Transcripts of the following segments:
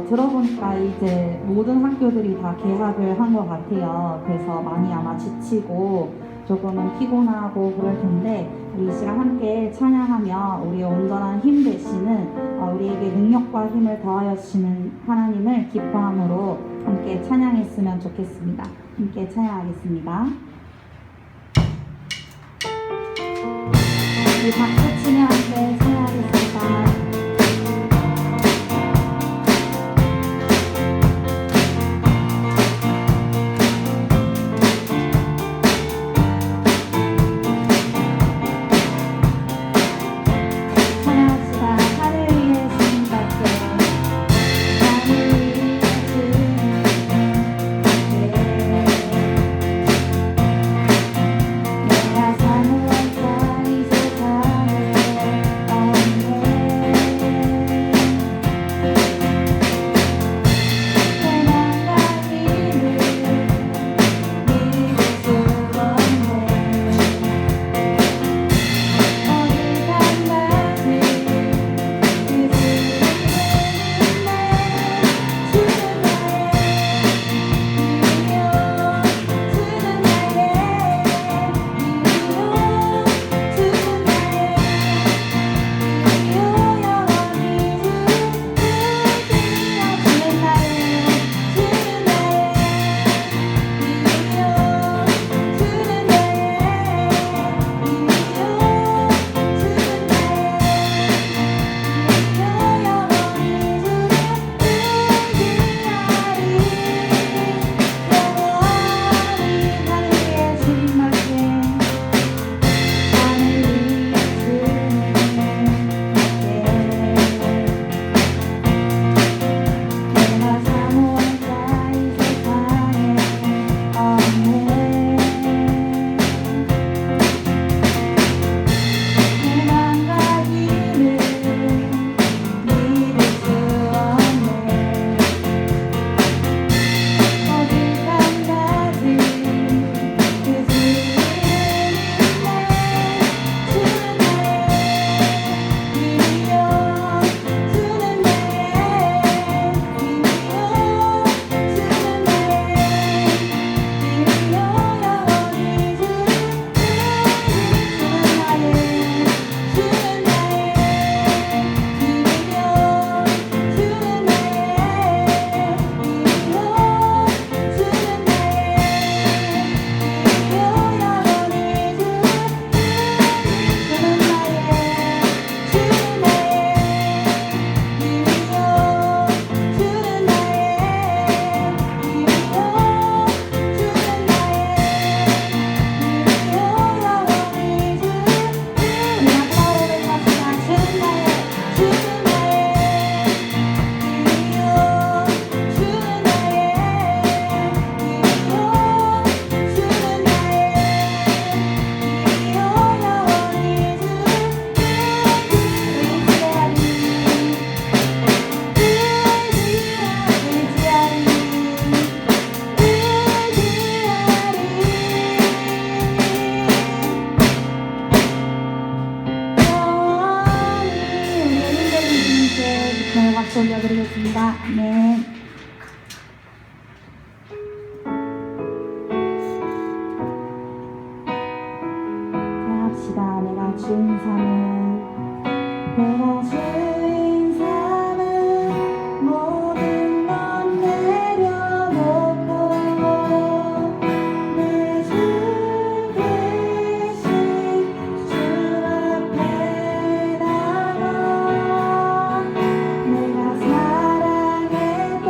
들어보니까 이제 모든 학교들이 다 개학을 한 것 같아요. 그래서 많이 아마 지치고 조금은 피곤하고 그럴 텐데 우리 이 시간 함께 찬양하며 우리의 온전한 힘 되시는 우리에게 능력과 힘을 더하여 주시는 하나님을 기뻐함으로 함께 찬양했으면 좋겠습니다. 함께 찬양하겠습니다. 우리 박수 치며 함께 찬양하겠습니다. 박수 올려드리겠습니다. 네. 합시다. 내가 주인 삼은 내가 주인 삼은 모든 건 내려놓고 내 주 대신 주 앞에 나가 내가 사랑했던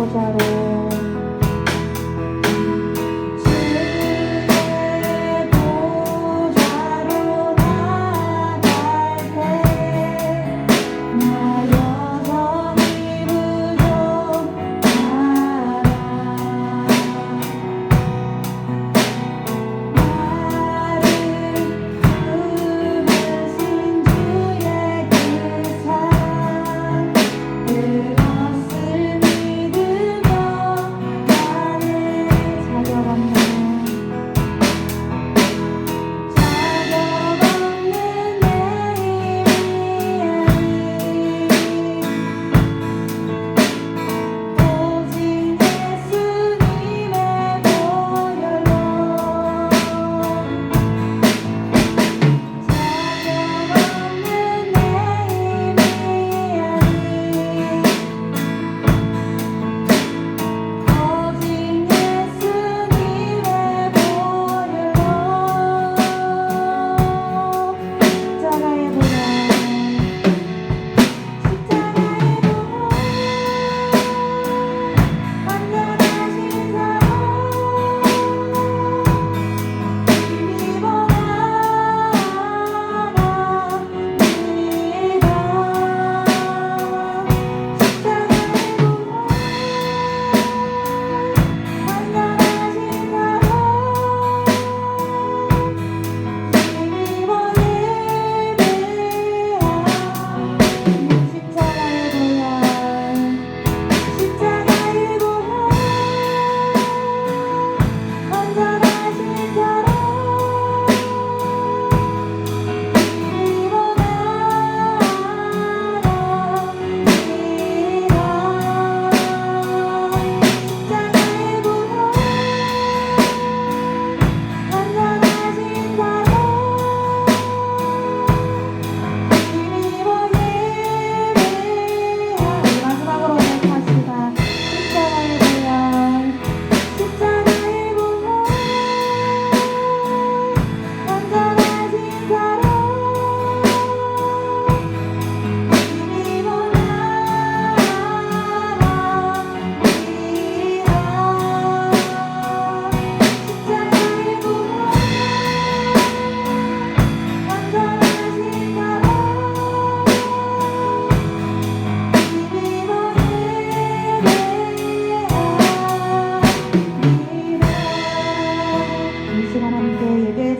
보좌로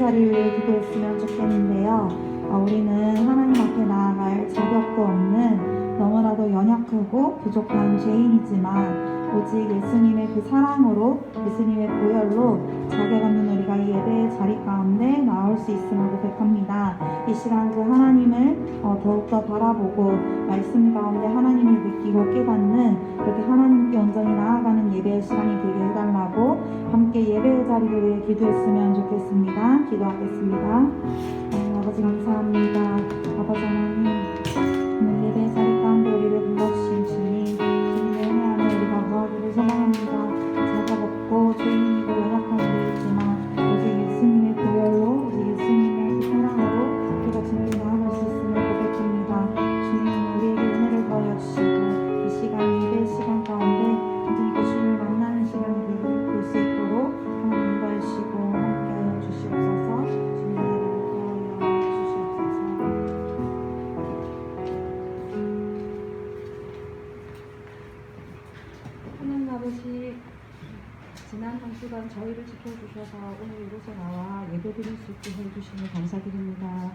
기도했으면 좋겠는데요. 우리는 하나님 앞에 나아갈 자격도 없는 너무나도 연약하고 부족한 죄인이지만 오직 예수님의 그 사랑으로 예수님의 보혈로 자격 없는 우리가 이 예배의 자리 가운데 나올 수 있음을 고백합니다. 이 시간 그 하나님을 더욱더 바라보고 말씀 가운데 하나님을 느끼고 깨닫는 그렇게 하나님께 온전히 나아가는 예배의 시간이 되게 해달라고 함께 예배의 자리를 위해 기도했으면 좋겠습니다. 기도하겠습니다. 아버지 감사합니다. 아버지 하나님 오늘 예배의 자리 가운데 우리를 불러주신 주님, 주님의 은혜 안에 우리가 거하기를 소망합니다. 자격 없고 죄인이고 연약한 우리이지만 오직 예수님의 보혈로 오직 예수님의 그 사랑으로 우리가 주님께 나아갈 수 있음을 고백합니다. 주님 우리에게 은혜를 더하여 주시고 이 시간 예배의 시간 가운데 온전히 그 주님을 만나는 시간이 될 수 있도록 하나님 인도해 주시고 함께하여 주시옵소서. 주님의 은혜를 더하여 주시옵소서. 하나님 아버지, 지난 한 주간 저희를 지켜주셔서 오늘 이곳에 나와 예배드릴 수 있게 해주시니 감사드립니다.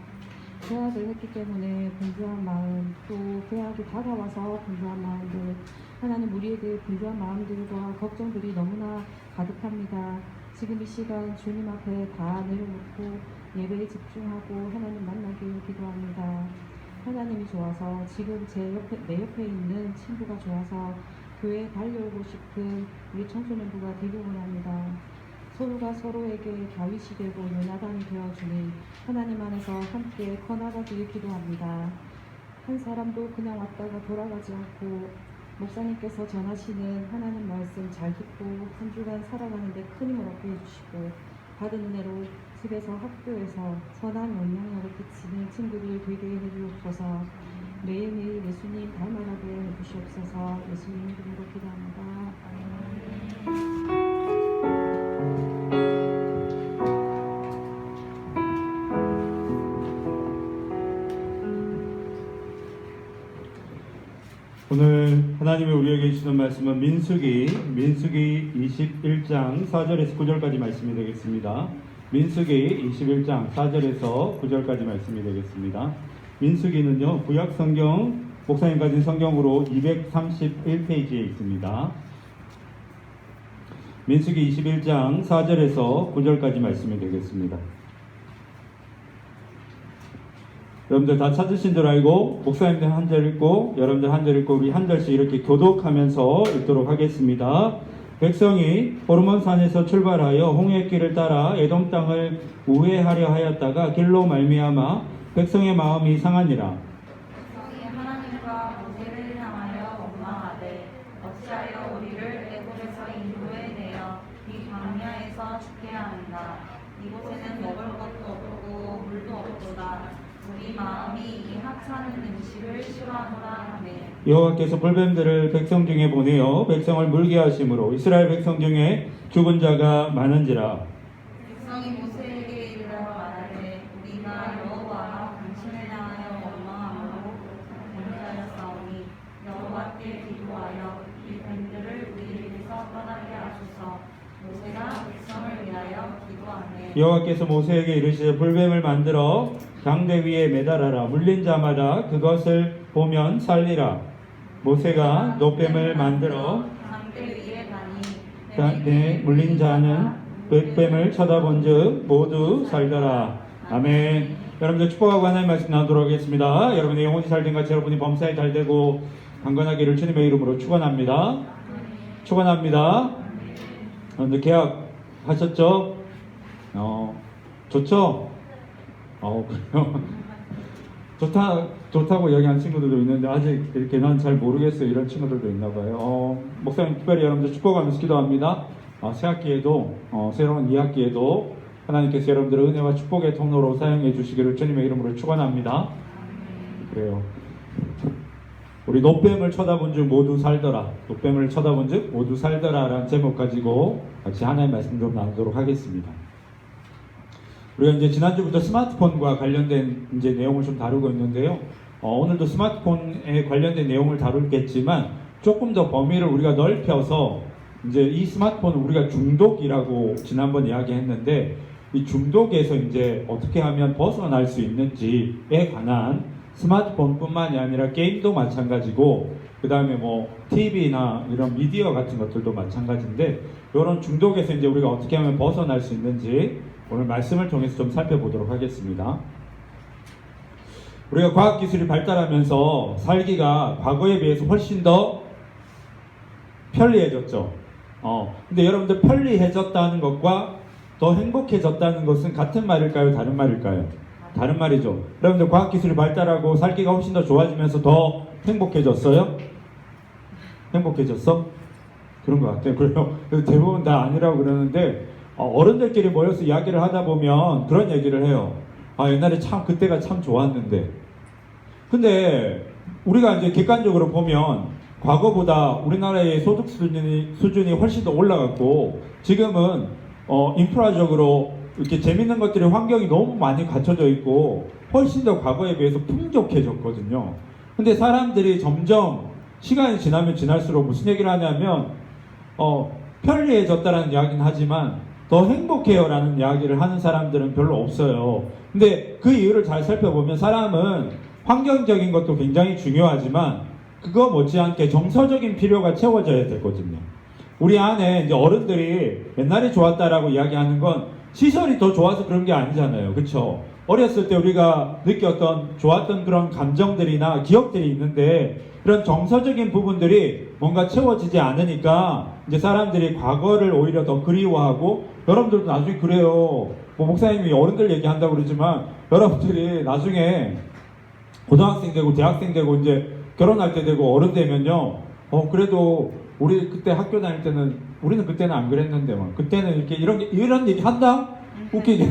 계약을 했기 때문에 분주한 마음, 또 계약이 다가와서 분주한 마음들, 하나님 우리에게 분주한 마음들과 걱정들이 너무나 가득합니다. 지금 이 시간 주님 앞에 다 내려놓고 예배에 집중하고 하나님 만나길 기도합니다. 하나님이 좋아서 지금 내 옆에 있는 친구가 좋아서 교회에 달려오고 싶은 우리 청소년부가 되길 원합니다. 서로가 서로에게 다윗이 되고 요나단이 되어주는 하나님 안에서 함께 커나가기를 기도합니다. 한 사람도 그냥 왔다가 돌아가지 않고 목사님께서 전하시는 하나님 말씀 잘 듣고 한 주간 살아가는데 큰 힘을 얻게 해주시고 받은 은혜로 집에서 학교에서 선한 영향력을 끼치는 친구들 되게 해주옵소서. 매일매일 예수님 닮아가게 해주시옵소서. 예수님 이름으로 기도합니다. 오늘 하나님이 우리에게 주시는 말씀은 민수기 21장 4절에서 9절까지 말씀이 되겠습니다. 민수기 21장 4절에서 9절까지 말씀이 되겠습니다. 민수기는요, 구약 성경, 목사님 가진 성경으로 231페이지에 있습니다. 민수기 21장 4절에서 9절까지 말씀이 되겠습니다. 여러분들 다 찾으신 줄 알고 목사님들 한 절 읽고 여러분들 한 절 읽고 우리 한 절씩 이렇게 교독하면서 읽도록 하겠습니다. 백성이 호르몬산에서 출발하여 홍해길을 따라 에돔 땅을 우회하려 하였다가 길로 말미암아 백성의 마음이 상하니라. 백성이 하나님과 모세를 향하여 원망하되 어찌하여 우리를 애굽에서 인도해내어 이 광야에서 죽게 하는가. 이곳에는 먹을 것도 없고 물도 없도다. 우리 마음이 이 하찮은 음식을 싫어하노라 하네. 여호와께서 불뱀들을 백성 중에 보내어 백성을 물게 하심으로 이스라엘 백성 중에 죽은 자가 많은지라. 백성이 모세에게 이르러 말하되 우리가 여호와 당신을 향하여 원망함으로 범죄하였사오니 여호와께 기도하여 이 뱀들을 우리에게서 떠나게 하소서. 모세가 백성을 위하여 기도하네. 여호와께서 모세에게 이르시되 불뱀을 만들어 강대 위에 매달아라. 물린 자마다 그것을 보면 살리라. 모세가 노뱀을 만들어 강대 위에 가니 강대 물린 자는 뱀을 쳐다본즉 모두 살더라. 아멘. 여러분들 축복하고 하나님 말씀 나누도록 하겠습니다. 여러분의 영혼이 잘된 같이 여러분이 범사에 잘되고 강건하기를 주님의 이름으로 축원합니다. 축원합니다. 여러분들 계약하셨죠? 좋죠? 그래요. 좋다고 이야기하는 친구들도 있는데 아직 이렇게 난 잘 모르겠어요 이런 친구들도 있나 봐요. 목사님 특별히 여러분들 축복하면서 기도합니다. 새 학기에도 새로운 2학기에도 하나님께서 여러분들의 은혜와 축복의 통로로 사용해 주시기를 주님의 이름으로 축원합니다. 그래요. 우리 노뱀을 쳐다본 즉 모두 살더라. 노뱀을 쳐다본 즉 모두 살더라 라는 제목 가지고 같이 하나님의 말씀 좀 나누도록 하겠습니다. 우리가 이제 지난주부터 스마트폰과 관련된 이제 내용을 좀 다루고 있는데요. 오늘도 스마트폰에 관련된 내용을 다루겠지만 조금 더 범위를 우리가 넓혀서 이제 이 스마트폰은 우리가 중독이라고 지난번 이야기했는데 이 중독에서 이제 어떻게 하면 벗어날 수 있는지에 관한 스마트폰뿐만이 아니라 게임도 마찬가지고 그 다음에 뭐 TV나 이런 미디어 같은 것들도 마찬가지인데 이런 중독에서 이제 우리가 어떻게 하면 벗어날 수 있는지 오늘 말씀을 통해서 좀 살펴보도록 하겠습니다. 우리가 과학기술이 발달하면서 살기가 과거에 비해서 훨씬 더 편리해졌죠. 근데 여러분들 편리해졌다는 것과 더 행복해졌다는 것은 같은 말일까요? 다른 말일까요? 다른 말이죠. 여러분들 과학기술이 발달하고 살기가 훨씬 더 좋아지면서 더 행복해졌어요? 행복해졌어? 그런 것 같아요. 그래요. 대부분 다 아니라고 그러는데 어른들끼리 모여서 이야기를 하다 보면 그런 얘기를 해요. 옛날에 참 그때가 참 좋았는데. 근데 우리가 이제 객관적으로 보면 과거보다 우리나라의 소득 수준이 훨씬 더 올라갔고 지금은 인프라적으로 이렇게 재밌는 것들이 환경이 너무 많이 갖춰져 있고 훨씬 더 과거에 비해서 풍족해졌거든요. 근데 사람들이 점점 시간이 지나면 지날수록 무슨 얘기를 하냐면 편리해졌다라는 이야기는 하지만 더 행복해요 라는 이야기를 하는 사람들은 별로 없어요. 근데 그 이유를 잘 살펴보면 사람은 환경적인 것도 굉장히 중요하지만 그거 못지않게 정서적인 필요가 채워져야 되거든요. 우리 안에 이제 어른들이 옛날이 좋았다라고 이야기하는 건 시설이 더 좋아서 그런 게 아니잖아요. 그렇죠? 어렸을 때 우리가 느꼈던 좋았던 그런 감정들이나 기억들이 있는데 그런 정서적인 부분들이 뭔가 채워지지 않으니까 이제 사람들이 과거를 오히려 더 그리워하고 여러분들도 나중에 그래요. 뭐 목사님이 어른들 얘기한다고 그러지만 여러분들이 나중에 고등학생 되고 대학생 되고 이제 결혼할 때 되고 어른 되면요. 그래도 우리 그때 학교 다닐 때는 우리는 그때는 안 그랬는데 막 그때는 이렇게 이런 얘기 한다? 웃기게?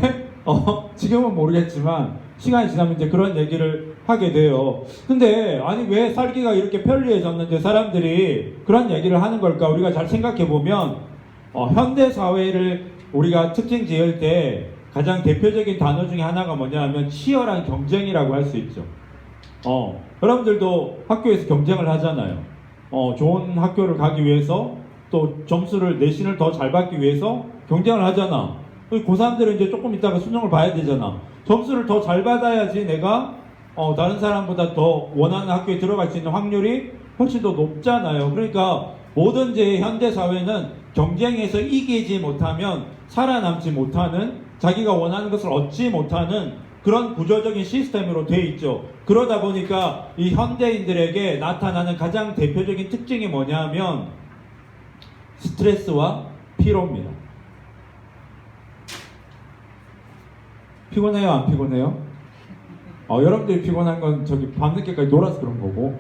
지금은 모르겠지만 시간이 지나면 이제 그런 얘기를 하게 돼요. 근데 아니 왜 살기가 이렇게 편리해졌는데 사람들이 그런 얘기를 하는 걸까? 우리가 잘 생각해 보면 현대 사회를 우리가 특징 지을 때 가장 대표적인 단어 중에 하나가 뭐냐 하면 치열한 경쟁이라고 할 수 있죠. 여러분들도 학교에서 경쟁을 하잖아요. 좋은 학교를 가기 위해서 또 점수를 내신을 더 잘 받기 위해서 경쟁을 하잖아. 고3들은 이제 조금 있다가 수능을 봐야 되잖아. 점수를 더 잘 받아야지 내가 다른 사람보다 더 원하는 학교에 들어갈 수 있는 확률이 훨씬 더 높잖아요. 그러니까 뭐든지 현대 사회는 경쟁에서 이기지 못하면 살아남지 못하는, 자기가 원하는 것을 얻지 못하는 그런 구조적인 시스템으로 돼 있죠. 그러다 보니까 이 현대인들에게 나타나는 가장 대표적인 특징이 뭐냐면 스트레스와 피로입니다. 피곤해요? 안 피곤해요? 여러분들이 피곤한 건 저기 밤늦게까지 놀아서 그런 거고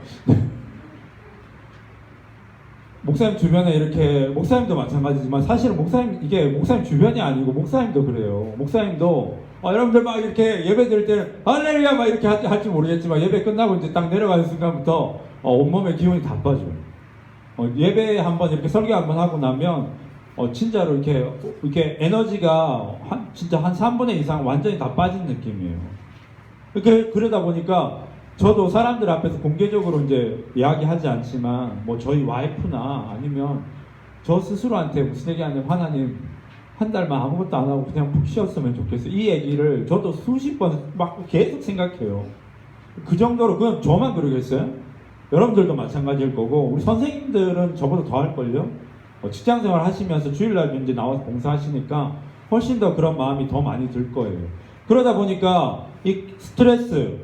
목사님 주변에 이렇게, 목사님도 마찬가지지만 사실은 이게 목사님 주변이 아니고 목사님도 그래요. 목사님도 여러분들 막 이렇게 예배 드릴 때는 할렐루야 막 이렇게 할지 모르겠지만 예배 끝나고 이제 딱 내려가는 순간부터 온몸에 기운이 다 빠져요. 예배 한번 이렇게 설교 한번 하고 나면 진짜로 이렇게 에너지가 진짜 한 3분의 2 이상 완전히 다 빠진 느낌이에요. 그러다 보니까 저도 사람들 앞에서 공개적으로 이제 이야기하지 않지만 뭐 저희 와이프나 아니면 저 스스로한테 무슨 얘기하냐면 하나님 한 달만 아무것도 안 하고 그냥 푹 쉬었으면 좋겠어요. 이 얘기를 저도 수십 번 막 계속 생각해요. 그 정도로 그건 저만 그러겠어요? 여러분들도 마찬가지일 거고 우리 선생님들은 저보다 더 할걸요? 직장생활 하시면서 주일날 이제 나와서 봉사하시니까 훨씬 더 그런 마음이 더 많이 들 거예요. 그러다 보니까 이 스트레스,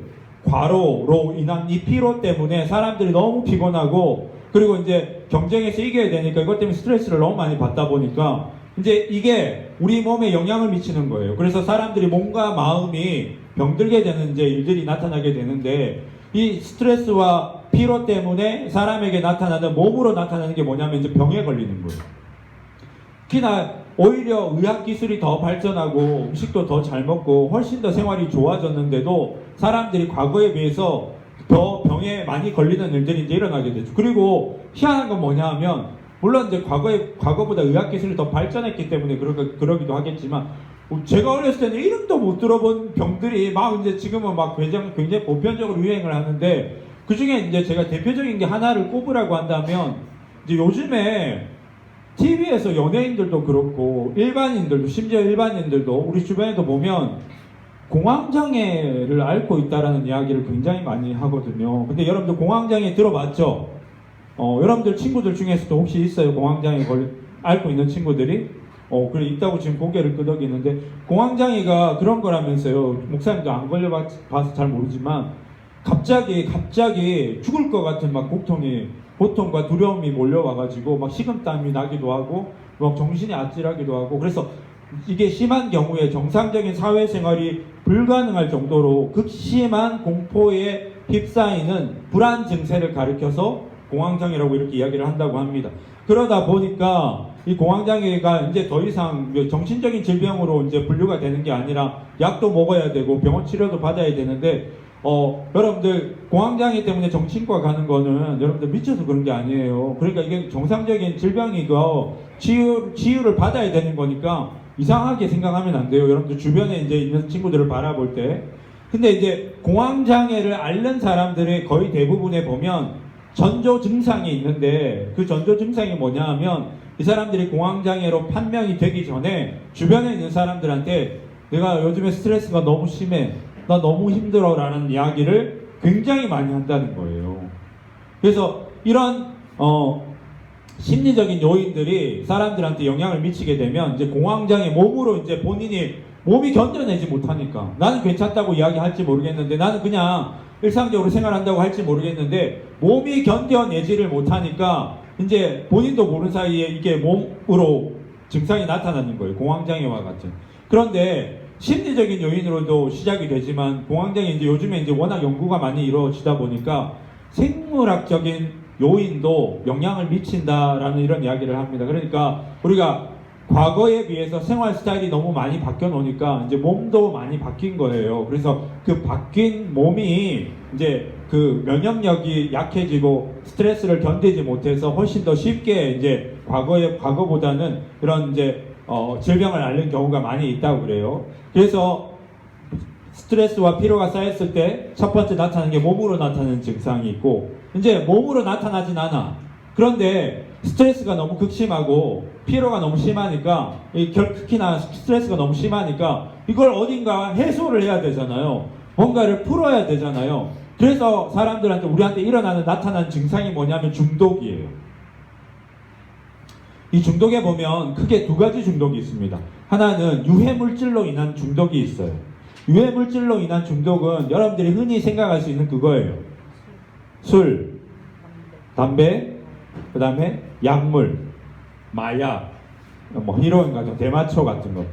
과로로 인한 이 피로 때문에 사람들이 너무 피곤하고 그리고 이제 경쟁에서 이겨야 되니까 이것 때문에 스트레스를 너무 많이 받다 보니까 이제 이게 우리 몸에 영향을 미치는 거예요. 그래서 사람들이 몸과 마음이 병들게 되는 이제 일들이 나타나게 되는데 이 스트레스와 피로 때문에 사람에게 나타나는 몸으로 나타나는 게 뭐냐면 이제 병에 걸리는 거예요. 특히나 오히려 의학기술이 더 발전하고 음식도 더 잘 먹고 훨씬 더 생활이 좋아졌는데도 사람들이 과거에 비해서 더 병에 많이 걸리는 일들이 이제 일어나게 되죠. 그리고 희한한 건 뭐냐 하면 물론 이제 과거보다 의학기술이 더 발전했기 때문에 그러기도 하겠지만 제가 어렸을 때는 이름도 못 들어본 병들이 막 이제 지금은 막 굉장히 보편적으로 유행을 하는데 그 중에 이제 제가 대표적인 게 하나를 꼽으라고 한다면 이제 요즘에 TV에서 연예인들도 그렇고 일반인들도 심지어 일반인들도 우리 주변에도 보면 공황장애를 앓고 있다라는 이야기를 굉장히 많이 하거든요. 근데 여러분들 공황장애 들어봤죠? 여러분들 친구들 중에서도 혹시 있어요? 공황장애 앓고 있는 친구들이? 그래 있다고 지금 고개를 끄덕이는데 공황장애가 그런 거라면서요. 목사님도 안 걸려봐서 잘 모르지만 갑자기 죽을 것 같은 막 고통과 두려움이 몰려와가지고 막 식은땀이 나기도 하고 막 정신이 아찔하기도 하고 그래서 이게 심한 경우에 정상적인 사회생활이 불가능할 정도로 극심한 공포에 휩싸이는 불안 증세를 가리켜서 공황장애라고 이렇게 이야기를 한다고 합니다. 그러다 보니까 이 공황장애가 이제 더 이상 정신적인 질병으로 이제 분류가 되는 게 아니라 약도 먹어야 되고 병원 치료도 받아야 되는데 여러분들 공황장애 때문에 정신과 가는 거는 여러분들 미쳐서 그런 게 아니에요. 그러니까 이게 정상적인 질병이고 치유를 받아야 되는 거니까 이상하게 생각하면 안 돼요. 여러분들 주변에 이제 있는 친구들을 바라볼 때. 근데 이제 공황장애를 앓는 사람들의 거의 대부분에 보면 전조 증상이 있는데 그 전조 증상이 뭐냐 하면 이 사람들이 공황장애로 판명이 되기 전에 주변에 있는 사람들한테 내가 요즘에 스트레스가 너무 심해, 나 너무 힘들어 라는 이야기를 굉장히 많이 한다는 거예요. 그래서 이런 심리적인 요인들이 사람들한테 영향을 미치게 되면 이제 공황장애 몸으로 이제 몸이 견뎌내지 못하니까 나는 괜찮다고 이야기할지 모르겠는데 나는 그냥 일상적으로 생활한다고 할지 모르겠는데 몸이 견뎌내지를 못하니까 이제 본인도 모르는 사이에 이게 몸으로 증상이 나타나는 거예요. 공황장애와 같은. 그런데 심리적인 요인으로도 시작이 되지만 공황장애 이제 요즘에 이제 워낙 연구가 많이 이루어지다 보니까 생물학적인 요인도 영향을 미친다라는 이런 이야기를 합니다. 그러니까 우리가 과거에 비해서 생활 스타일이 너무 많이 바뀌어 놓으니까 이제 몸도 많이 바뀐 거예요. 그래서 그 바뀐 몸이 이제 그 면역력이 약해지고 스트레스를 견디지 못해서 훨씬 더 쉽게 이제 과거보다는 이런 이제 질병을 앓는 경우가 많이 있다고 그래요. 그래서 스트레스와 피로가 쌓였을 때 첫 번째 나타나는 게 몸으로 나타나는 증상이 있고 이제 몸으로 나타나진 않아. 그런데 스트레스가 너무 극심하고 피로가 너무 심하니까 특히나 스트레스가 너무 심하니까 이걸 어딘가 해소를 해야 되잖아요. 뭔가를 풀어야 되잖아요. 그래서 사람들한테 우리한테 나타나는 증상이 뭐냐면 중독이에요. 이 중독에 보면 크게 두 가지 중독이 있습니다. 하나는 유해물질로 인한 중독이 있어요. 유해물질로 인한 중독은 여러분들이 흔히 생각할 수 있는 그거예요. 술, 담배, 그 다음에 약물, 마약, 뭐 히로인 같은 대마초 같은 거.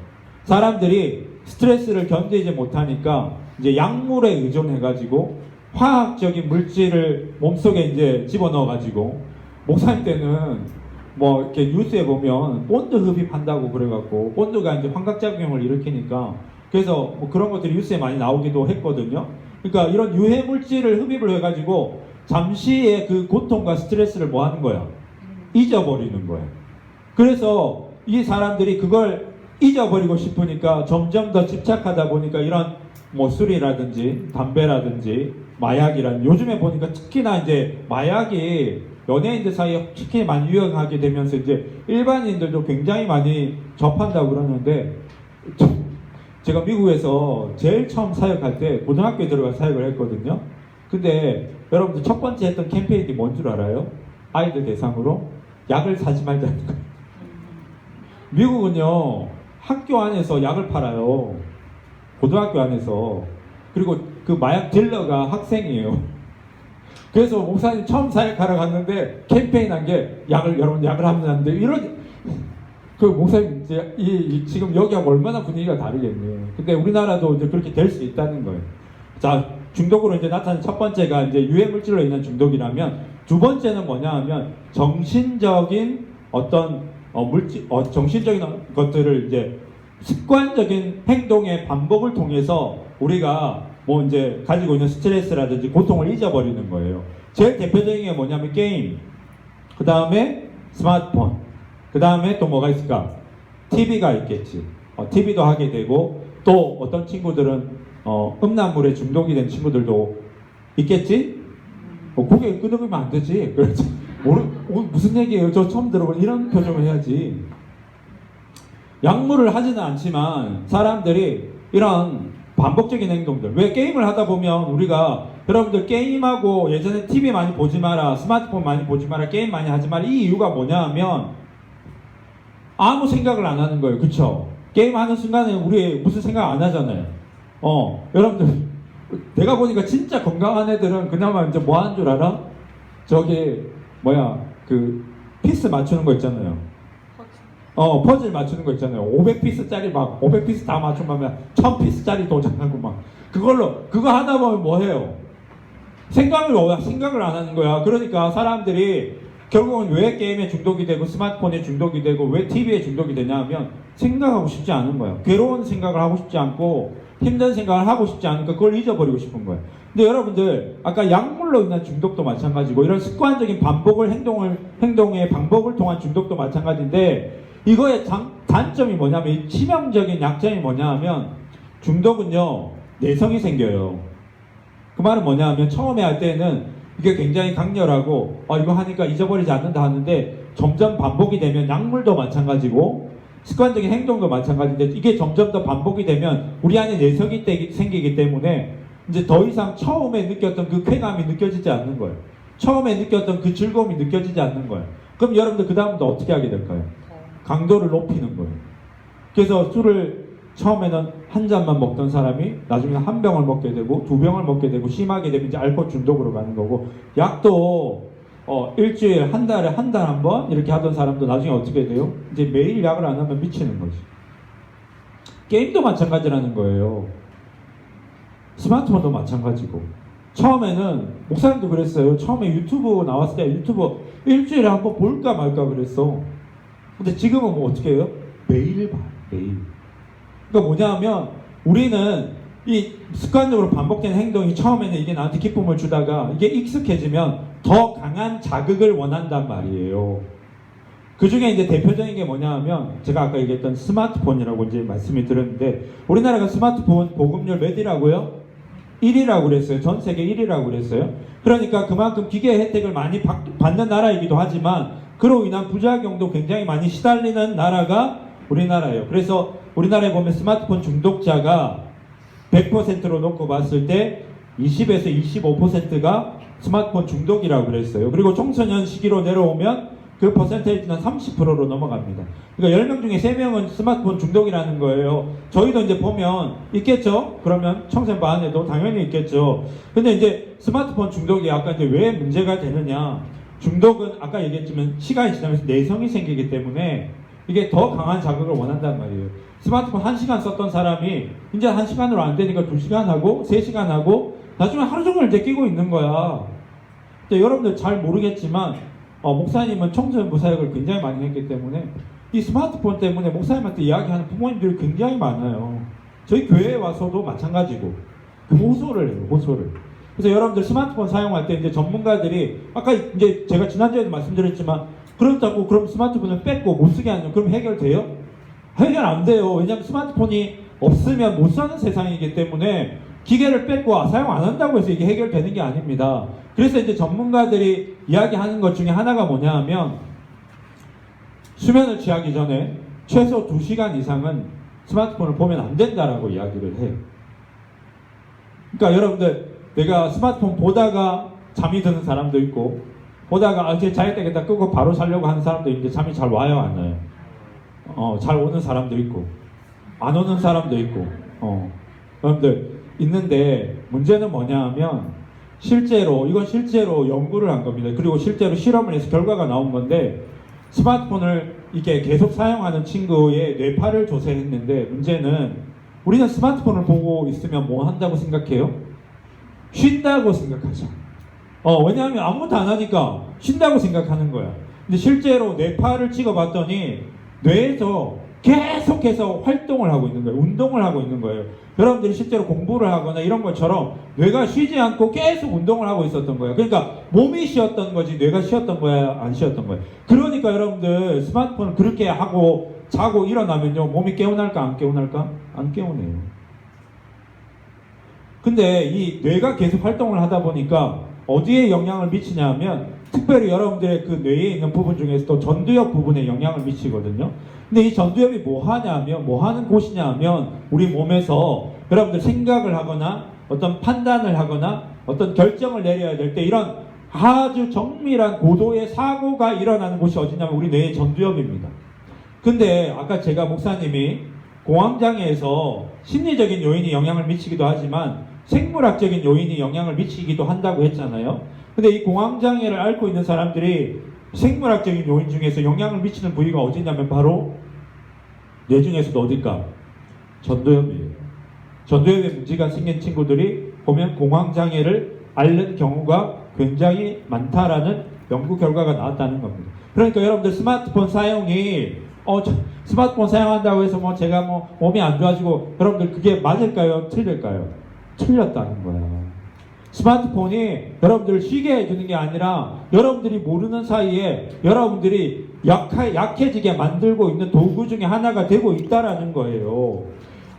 사람들이 스트레스를 견디지 못하니까 이제 약물에 의존해가지고 화학적인 물질을 몸속에 이제 집어넣어가지고 목사님 때는 뭐 이렇게 뉴스에 보면 본드 흡입한다고 그래갖고 본드가 이제 환각작용을 일으키니까 그래서 뭐 그런 것들이 뉴스에 많이 나오기도 했거든요. 그러니까 이런 유해 물질을 흡입을 해가지고 잠시의 그 고통과 스트레스를 뭐 하는 거야? 잊어버리는 거야. 그래서 이 사람들이 그걸 잊어버리고 싶으니까 점점 더 집착하다 보니까 이런 뭐 술이라든지 담배라든지 마약이라든지 요즘에 보니까 특히나 이제 마약이 연예인들 사이에 특히 많이 유행하게 되면서 이제 일반인들도 굉장히 많이 접한다고 그러는데 제가 미국에서 제일 처음 사역할 때 고등학교에 들어가 사역을 했거든요. 근데 여러분들 첫 번째 했던 캠페인이 뭔 줄 알아요? 아이들 대상으로 약을 사지 말자는 거예요. 미국은요 학교 안에서 약을 팔아요. 고등학교 안에서. 그리고 그 마약 딜러가 학생이에요. 그래서 목사님 처음 사역하러 갔는데 캠페인 한 게 여러분 약을 하면 안 돼요. 그 목사님 이제 지금 여기하고 얼마나 분위기가 다르겠네요. 근데 우리나라도 이제 그렇게 될 수 있다는 거예요. 자, 중독으로 이제 나타나는 첫 번째가 이제 유해물질로 인한 중독이라면 두 번째는 뭐냐 하면 정신적인 어떤 정신적인 것들을 이제 습관적인 행동의 반복을 통해서 우리가 뭐 이제 가지고 있는 스트레스라든지 고통을 잊어버리는 거예요. 제일 대표적인 게 뭐냐면 게임, 그 다음에 스마트폰, 그 다음에 또 뭐가 있을까? TV가 있겠지. TV도 하게 되고 또 어떤 친구들은 음란물에 중독이 된 친구들도 있겠지? 고개 끄덕이면 안 되지. 그렇지. 무슨 얘기예요? 저 처음 들어본 이런 표정을 해야지. 약물을 하지는 않지만 사람들이 이런 반복적인 행동들. 왜 게임을 하다 보면 우리가 여러분들 게임하고 예전에 TV 많이 보지 마라, 스마트폰 많이 보지 마라, 게임 많이 하지 마라. 이 이유가 뭐냐 하면 아무 생각을 안 하는 거예요. 그쵸? 게임하는 순간에 우리 무슨 생각 안 하잖아요. 여러분들 내가 보니까 진짜 건강한 애들은 그나마 이제 뭐 하는 줄 알아? 저기 그 피스 맞추는 거 있잖아요. 퍼즐 맞추는 거 있잖아요. 500피스짜리 막 500피스 다 맞추면 1000피스짜리 도전하고 막 그거 하다 보면 뭐 해요? 생각을 안 하는 거야. 그러니까 사람들이 결국은 왜 게임에 중독이 되고 스마트폰에 중독이 되고 왜 TV에 중독이 되냐 하면 생각하고 싶지 않은 거야. 괴로운 생각을 하고 싶지 않고 힘든 생각을 하고 싶지 않으니까 그걸 잊어버리고 싶은 거예요. 근데 여러분들 아까 약물로 인한 중독도 마찬가지고 이런 습관적인 행동의 반복을 통한 중독도 마찬가지인데 이거의 단점이 뭐냐면 이 치명적인 약점이 뭐냐 하면 중독은요 내성이 생겨요. 그 말은 뭐냐 하면 처음에 할 때는 이게 굉장히 강렬하고 이거 하니까 잊어버리지 않는다 하는데 점점 반복이 되면 약물도 마찬가지고 습관적인 행동도 마찬가지인데 이게 점점 더 반복이 되면 우리 안에 내성이 생기기 때문에 이제 더 이상 처음에 느꼈던 그 쾌감이 느껴지지 않는 거예요. 처음에 느꼈던 그 즐거움이 느껴지지 않는 거예요. 그럼 여러분들 그 다음부터 어떻게 하게 될까요? 강도를 높이는 거예요. 그래서 술을 처음에는 한 잔만 먹던 사람이 나중에 한 병을 먹게 되고 두 병을 먹게 되고 심하게 되면 이제 알코올 중독으로 가는 거고 약도 일주일에 한 달에 한 번 이렇게 하던 사람도 나중에 어떻게 돼요? 이제 매일 약을 안 하면 미치는 거지. 게임도 마찬가지라는 거예요. 스마트폰도 마찬가지고. 처음에는 목사님도 그랬어요. 처음에 유튜브 나왔을 때 유튜브 일주일에 한 번 볼까 말까 그랬어. 근데 지금은 뭐 어떻게 해요? 매일 봐요. 매일. 그러니까 뭐냐 하면 우리는 이 습관적으로 반복되는 행동이 처음에는 이게 나한테 기쁨을 주다가 이게 익숙해지면 더 강한 자극을 원한단 말이에요. 그 중에 이제 대표적인 게 뭐냐 하면 제가 아까 얘기했던 스마트폰이라고 이제 말씀이 드렸는데 우리나라가 스마트폰 보급률 몇이라고요? 1위라고 그랬어요. 전 세계 1위라고 그랬어요. 그러니까 그만큼 기계 혜택을 많이 받는 나라이기도 하지만 그로 인한 부작용도 굉장히 많이 시달리는 나라가 우리나라예요. 그래서 우리나라에 보면 스마트폰 중독자가 100%로 놓고 봤을 때 20에서 25%가 스마트폰 중독이라고 그랬어요. 그리고 청소년 시기로 내려오면 그 퍼센테이지는 30%로 넘어갑니다. 그러니까 10명 중에 3명은 스마트폰 중독이라는 거예요. 저희도 이제 보면 있겠죠? 그러면 청소년 반에도 당연히 있겠죠. 근데 이제 스마트폰 중독이 아까 이제 왜 문제가 되느냐? 중독은 아까 얘기했지만 시간이 지나면서 내성이 생기기 때문에 이게 더 강한 자극을 원한단 말이에요. 스마트폰 1시간 썼던 사람이 이제 1시간으로 안 되니까 2시간 하고 3시간 하고 나중에 하루 종일 이제 끼고 있는 거야. 여러분들 잘 모르겠지만 목사님은 청소년 부사역을 굉장히 많이 했기 때문에 이 스마트폰 때문에 목사님한테 이야기하는 부모님들이 굉장히 많아요. 저희 교회에 와서도 마찬가지고 호소를 해요. 호소를. 그래서 여러분들 스마트폰 사용할 때 이제 전문가들이 아까 이제 제가 지난주에도 말씀드렸지만 그렇다고 그럼 스마트폰을 뺏고 못 쓰게 하면 그럼 해결돼요? 해결 안 돼요. 왜냐하면 스마트폰이 없으면 못 사는 세상이기 때문에 기계를 뺏고 사용 안 한다고 해서 이게 해결되는 게 아닙니다. 그래서 이제 전문가들이 이야기하는 것 중에 하나가 뭐냐 하면 수면을 취하기 전에 최소 2시간 이상은 스마트폰을 보면 안 된다라고 이야기를 해요. 그러니까 여러분들 내가 스마트폰 보다가 잠이 드는 사람도 있고 보다가 이제 자야 되겠다 끄고 바로 자려고 하는 사람도 있는데 잠이 잘 와요 안 와요? 잘 오는 사람도 있고 안 오는 사람도 있고 여러분들 있는데 문제는 뭐냐 하면 이건 실제로 연구를 한 겁니다. 그리고 실제로 실험을 해서 결과가 나온 건데 스마트폰을 이렇게 계속 사용하는 친구의 뇌파를 조사했는데 문제는 우리는 스마트폰을 보고 있으면 뭐 한다고 생각해요? 쉰다고 생각하죠. 왜냐하면 아무것도 안 하니까 쉰다고 생각하는 거야. 근데 실제로 뇌파를 찍어봤더니 뇌에서 계속해서 활동을 하고 있는 거예요. 운동을 하고 있는 거예요. 여러분들이 실제로 공부를 하거나 이런 것처럼 뇌가 쉬지 않고 계속 운동을 하고 있었던 거예요. 그러니까 몸이 쉬었던 거지 뇌가 쉬었던 거야, 안 쉬었던 거예요. 그러니까 여러분들 스마트폰을 그렇게 하고 자고 일어나면요 몸이 개운할까 안 개운할까? 안 개운해요. 근데 이 뇌가 계속 활동을 하다 보니까 어디에 영향을 미치냐 하면 특별히 여러분들의 그 뇌에 있는 부분 중에서도 전두엽 부분에 영향을 미치거든요. 근데 이 전두엽이 뭐 하냐면 뭐 하는 곳이냐면 우리 몸에서 여러분들 생각을 하거나 어떤 판단을 하거나 어떤 결정을 내려야 될 때 이런 아주 정밀한 고도의 사고가 일어나는 곳이 어디냐면 우리 뇌의 전두엽입니다. 근데 아까 제가 목사님이 공황장애에서 심리적인 요인이 영향을 미치기도 하지만 생물학적인 요인이 영향을 미치기도 한다고 했잖아요. 근데 이 공황장애를 앓고 있는 사람들이 생물학적인 요인 중에서 영향을 미치는 부위가 어디냐면 바로 뇌 중에서도 어딜까? 전두엽이에요. 전두엽에 문제가 생긴 친구들이 보면 공황장애를 앓는 경우가 굉장히 많다라는 연구 결과가 나왔다는 겁니다. 그러니까 여러분들 스마트폰 사용이 스마트폰 사용한다고 해서 제가 몸이 안 좋아지고 여러분들 그게 맞을까요? 틀릴까요? 틀렸다는 거야. 스마트폰이 여러분들을 쉬게 해주는 게 아니라 여러분들이 모르는 사이에 여러분들이 약해지게 만들고 있는 도구 중에 하나가 되고 있다라는 거예요.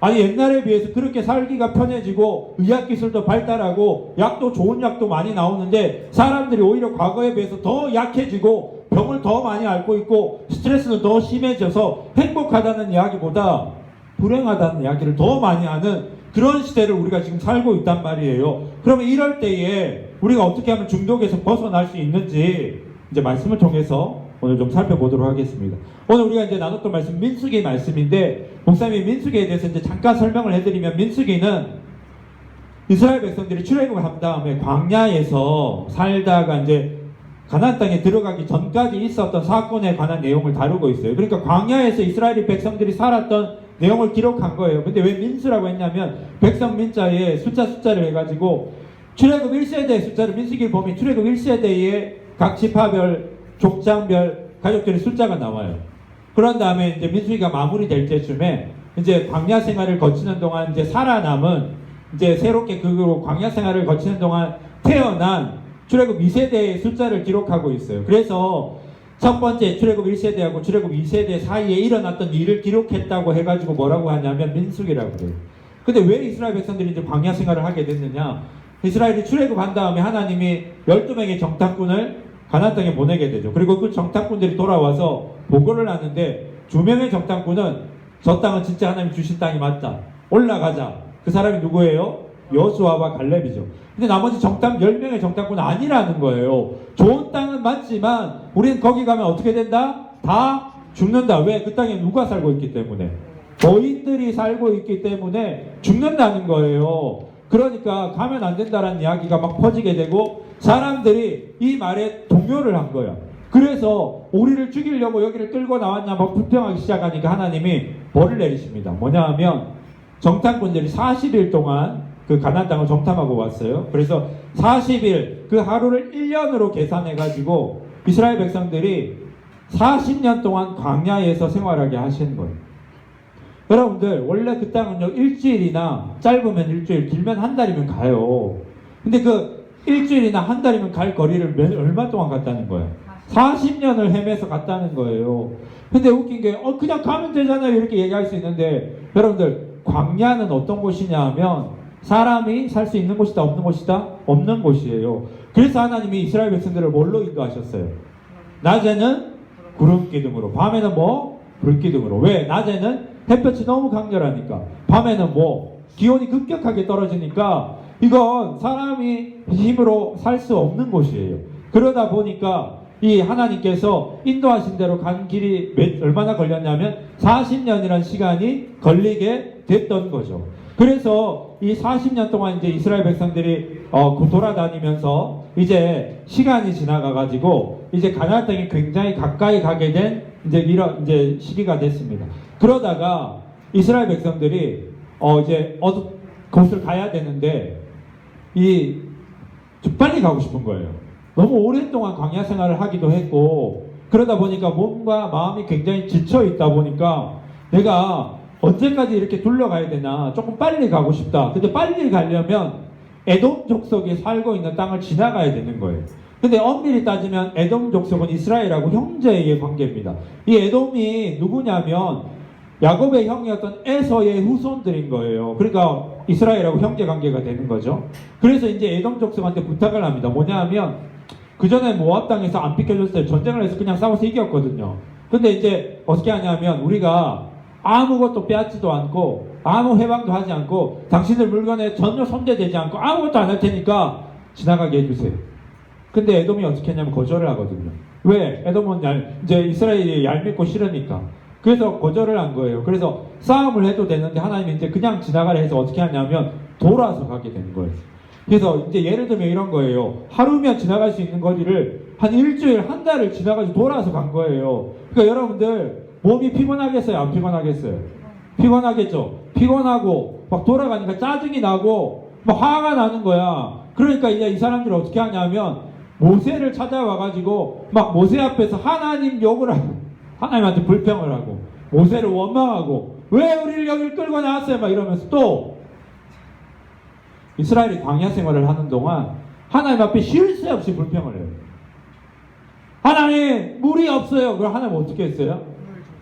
아니 옛날에 비해서 그렇게 살기가 편해지고 의학기술도 발달하고 약도 좋은 약도 많이 나오는데 사람들이 오히려 과거에 비해서 더 약해지고 병을 더 많이 앓고 있고 스트레스는 더 심해져서 행복하다는 이야기보다 불행하다는 이야기를 더 많이 하는 그런 시대를 우리가 지금 살고 있단 말이에요. 그러면 이럴 때에 우리가 어떻게 하면 중독에서 벗어날 수 있는지 이제 말씀을 통해서 오늘 좀 살펴보도록 하겠습니다. 오늘 우리가 이제 나눴던 말씀 민수기 말씀인데 목사님이 민수기에 대해서 이제 잠깐 설명을 해드리면 민수기는 이스라엘 백성들이 출애굽을 한 다음에 광야에서 살다가 이제 가나안 땅에 들어가기 전까지 있었던 사건에 관한 내용을 다루고 있어요. 그러니까 광야에서 이스라엘 백성들이 살았던 내용을 기록한 거예요. 근데 왜 민수라고 했냐면 백성 민자에 숫자를 해가지고 출애굽 1세대 숫자를 민수기를 보면 출애굽 1세대에 각 지파별 족장별 가족들의 숫자가 나와요. 그런 다음에 이제 민수기가 마무리될 때쯤에 이제 광야 생활을 거치는 동안 이제 살아남은 이제 새롭게 그 광야 생활을 거치는 동안 태어난 출애굽 2세대의 숫자를 기록하고 있어요. 그래서 첫 번째 출애굽 1세대하고 출애굽 2세대 사이에 일어났던 일을 기록했다고 해가지고 뭐라고 하냐면 민수기라고 그래요. 근데 왜 이스라엘 백성들이 이제 광야 생활을 하게 됐느냐? 이스라엘이 출애굽한 다음에 하나님이 12명의 정탐꾼을 가나안 땅에 보내게 되죠. 그리고 그 정탐꾼들이 돌아와서 보고를 하는데 2명의 정탐꾼은 저 땅은 진짜 하나님 주신 땅이 맞다. 올라가자. 그 사람이 누구예요? 여수아와 갈렙이죠. 근데 나머지 10명의 정탐꾼은 아니라는 거예요. 좋은 땅은 맞지만 우리는 거기 가면 어떻게 된다? 다 죽는다. 왜? 그 땅에 누가 살고 있기 때문에. 거인들이 살고 있기 때문에 죽는다는 거예요. 그러니까 가면 안 된다라는 이야기가 막 퍼지게 되고 사람들이 이 말에 동요를 한 거야. 그래서 우리를 죽이려고 여기를 끌고 나왔냐 막 불평하기 시작하니까 하나님이 벌을 내리십니다. 뭐냐 하면 정탐꾼들이 40일 동안 그 가나안 땅을 정탐하고 왔어요. 그래서 40일 그 하루를 1년으로 계산해 가지고 이스라엘 백성들이 40년 동안 광야에서 생활하게 하신 거예요. 여러분들 원래 그 땅은요 일주일이나 짧으면 일주일 길면 한 달이면 가요. 근데 그 일주일이나 한 달이면 갈 거리를 얼마 동안 갔다는 거예요? 40년을 헤매서 갔다는 거예요. 근데 웃긴 게 그냥 가면 되잖아요 이렇게 얘기할 수 있는데 여러분들 광야는 어떤 곳이냐 하면 사람이 살 수 있는 곳이다 없는 곳이다? 없는 곳이에요. 그래서 하나님이 이스라엘 백성들을 뭘로 인도하셨어요? 낮에는 구름 기둥으로 밤에는 뭐? 불 기둥으로. 왜? 낮에는 햇볕이 너무 강렬하니까 밤에는 뭐 기온이 급격하게 떨어지니까 이건 사람이 힘으로 살 수 없는 곳이에요. 그러다 보니까 이 하나님께서 인도하신 대로 간 길이 얼마나 걸렸냐면 40년이라는 시간이 걸리게 됐던 거죠. 그래서 이 40년 동안 이제 이스라엘 백성들이 돌아다니면서 이제 시간이 지나가 가지고 이제 가나안 땅이 굉장히 가까이 가게 된 이제 이런 이제 시기가 됐습니다. 그러다가 이스라엘 백성들이 이제 곳을 가야 되는데 좀 빨리 가고 싶은 거예요. 너무 오랫동안 광야 생활을 하기도 했고 그러다 보니까 몸과 마음이 굉장히 지쳐 있다 보니까 내가 언제까지 이렇게 둘러가야 되나 조금 빨리 가고 싶다. 근데 빨리 가려면 에돔 족속이 살고 있는 땅을 지나가야 되는 거예요. 근데 엄밀히 따지면 에돔 족속은 이스라엘하고 형제의 관계입니다. 이 에돔이 누구냐면 야곱의 형이었던 에서의 후손들인 거예요. 그러니까 이스라엘하고 형제 관계가 되는 거죠. 그래서 이제 에돔 족속한테 부탁을 합니다. 뭐냐 하면 그 전에 모압 땅에서 안 비켜줬어요. 전쟁을 해서 그냥 싸워서 이겼거든요. 근데 이제 어떻게 하냐면 우리가 아무것도 빼앗지도 않고 아무 해방도 하지 않고 당신들 물건에 전혀 손대되지 않고 아무것도 안 할 테니까 지나가게 해주세요. 근데 에돔이 어떻게 했냐면 거절을 하거든요. 왜? 에돔은 이제 이스라엘이 얄밉고 싫으니까. 그래서 거절을 한 거예요. 그래서 싸움을 해도 되는데 하나님이 이제 그냥 지나가려 해서 어떻게 하냐면 돌아서 가게 된 거예요. 그래서 이제 예를 들면 이런 거예요. 하루면 지나갈 수 있는 거리를 한 일주일, 한 달을 지나가지고 돌아서 간 거예요. 그러니까 여러분들 몸이 피곤하겠어요? 안 피곤하겠어요? 피곤하겠죠? 피곤하고 막 돌아가니까 짜증이 나고 막 화가 나는 거야. 그러니까 이제 이 사람들이 어떻게 하냐면 모세를 찾아와가지고 막 모세 앞에서 하나님 욕을 하고 하나님한테 불평을 하고 모세를 원망하고 왜 우리를 여기를 끌고 나왔어요? 막 이러면서 또 이스라엘이 광야 생활을 하는 동안 하나님 앞에 쉴 새 없이 불평을 해요. 하나님 물이 없어요. 그럼 하나님 어떻게 했어요?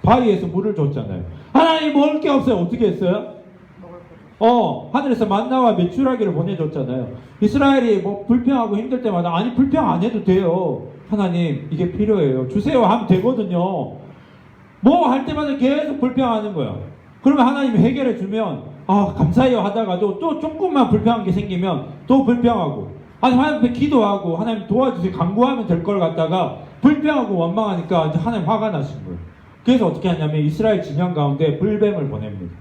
바위에서 물을 줬잖아요. 하나님 먹을 게 없어요. 어떻게 했어요? 하늘에서 만나와 메추라기를 보내줬잖아요. 이스라엘이 뭐 불평하고 힘들 때마다 아니 불평 안 해도 돼요. 하나님 이게 필요해요. 주세요 하면 되거든요. 뭐 할 때마다 계속 불평하는 거야. 그러면 하나님이 해결해 주면 감사해요 하다가도 또 조금만 불평한 게 생기면 또 불평하고 하나님 앞에 기도하고 하나님 도와주세요 간구하면 될 걸 갖다가 불평하고 원망하니까 이제 하나님 화가 나신 거예요. 그래서 어떻게 하냐면 이스라엘 진영 가운데 불뱀을 보냅니다.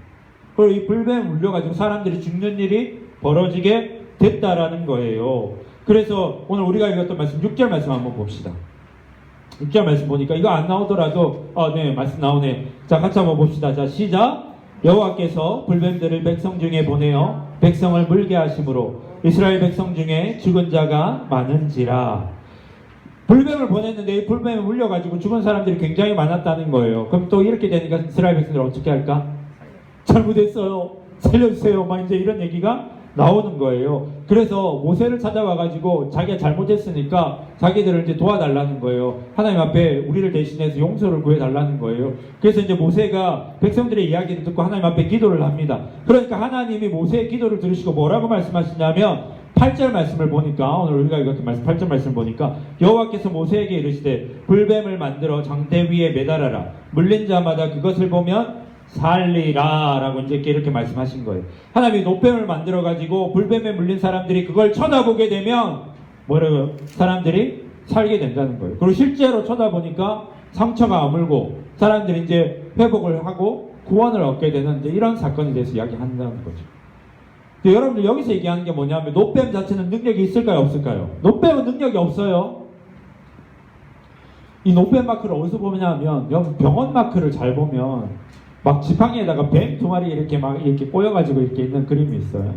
그리고 이 불뱀 물려가지고 사람들이 죽는 일이 벌어지게 됐다라는 거예요. 그래서 오늘 우리가 읽었던 말씀 6절 말씀 한번 봅시다. 6절 말씀 보니까 이거 안 나오더라도 네 말씀 나오네. 자 같이 한번 봅시다. 자 시작. 여호와께서 불뱀들을 백성 중에 보내어 백성을 물게 하심으로 이스라엘 백성 중에 죽은 자가 많은지라. 불뱀을 보냈는데 이 불뱀에 물려가지고 죽은 사람들이 굉장히 많았다는 거예요. 그럼 또 이렇게 되니까 이스라엘 백성들 어떻게 할까? 잘못했어요. 살려주세요. 막 이제 이런 얘기가 나오는 거예요. 그래서 모세를 찾아와가지고 자기가 잘못했으니까 자기들을 이제 도와달라는 거예요. 하나님 앞에 우리를 대신해서 용서를 구해달라는 거예요. 그래서 이제 모세가 백성들의 이야기를 듣고 하나님 앞에 기도를 합니다. 그러니까 하나님이 모세의 기도를 들으시고 뭐라고 말씀하시냐면 8절 말씀을 보니까, 오늘 우리가 읽었던 말씀 8절 말씀을 보니까, 여호와께서 모세에게 이르시되 불뱀을 만들어 장대 위에 매달아라. 물린 자마다 그것을 보면 살리라 라고 이제 이렇게 말씀하신 거예요. 하나님이 노뱀을 만들어 가지고 불뱀에 물린 사람들이 그걸 쳐다보게 되면 뭐라고요? 사람들이 살게 된다는 거예요. 그리고 실제로 쳐다보니까 상처가 아물고 사람들이 이제 회복을 하고 구원을 얻게 되는 이제 이런 사건에 대해서 이야기한다는 거죠. 근데 여러분들 여기서 얘기하는 게 뭐냐면 노뱀 자체는 능력이 있을까요? 없을까요? 노뱀은 능력이 없어요. 이 노뱀 마크를 어디서 보냐면 여러분 병원 마크를 잘 보면 막 지팡이에다가 뱀 두 마리 이렇게 막 이렇게 꼬여가지고 이렇게 있는 그림이 있어요.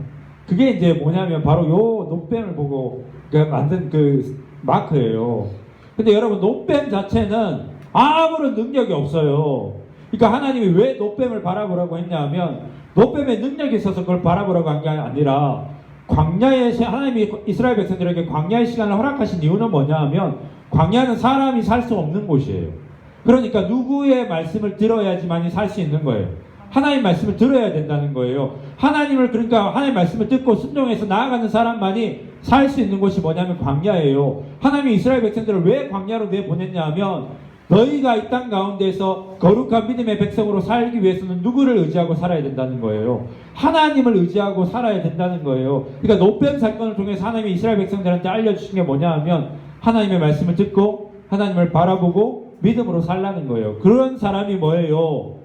그게 이제 뭐냐면 바로 요 노뱀을 보고 만든 그 마크예요. 근데 여러분 노뱀 자체는 아무런 능력이 없어요. 그러니까 하나님이 왜 노뱀을 바라보라고 했냐면 노뱀의 능력이 있어서 그걸 바라보라고 한 게 아니라 광야의 하나님이 이스라엘 백성들에게 광야의 시간을 허락하신 이유는 뭐냐면 광야는 사람이 살 수 없는 곳이에요. 그러니까 누구의 말씀을 들어야지만이 살 수 있는 거예요. 하나님 말씀을 들어야 된다는 거예요. 그러니까 하나님 말씀을 듣고 순종해서 나아가는 사람만이 살 수 있는 곳이 뭐냐면 광야예요. 하나님이 이스라엘 백성들을 왜 광야로 내보냈냐 하면 너희가 이 땅 가운데서 거룩한 믿음의 백성으로 살기 위해서는 누구를 의지하고 살아야 된다는 거예요. 하나님을 의지하고 살아야 된다는 거예요. 그러니까 노뱀 사건을 통해서 하나님이 이스라엘 백성들한테 알려주신 게 뭐냐 하면 하나님의 말씀을 듣고 하나님을 바라보고 믿음으로 살라는 거예요. 그런 사람이 뭐예요?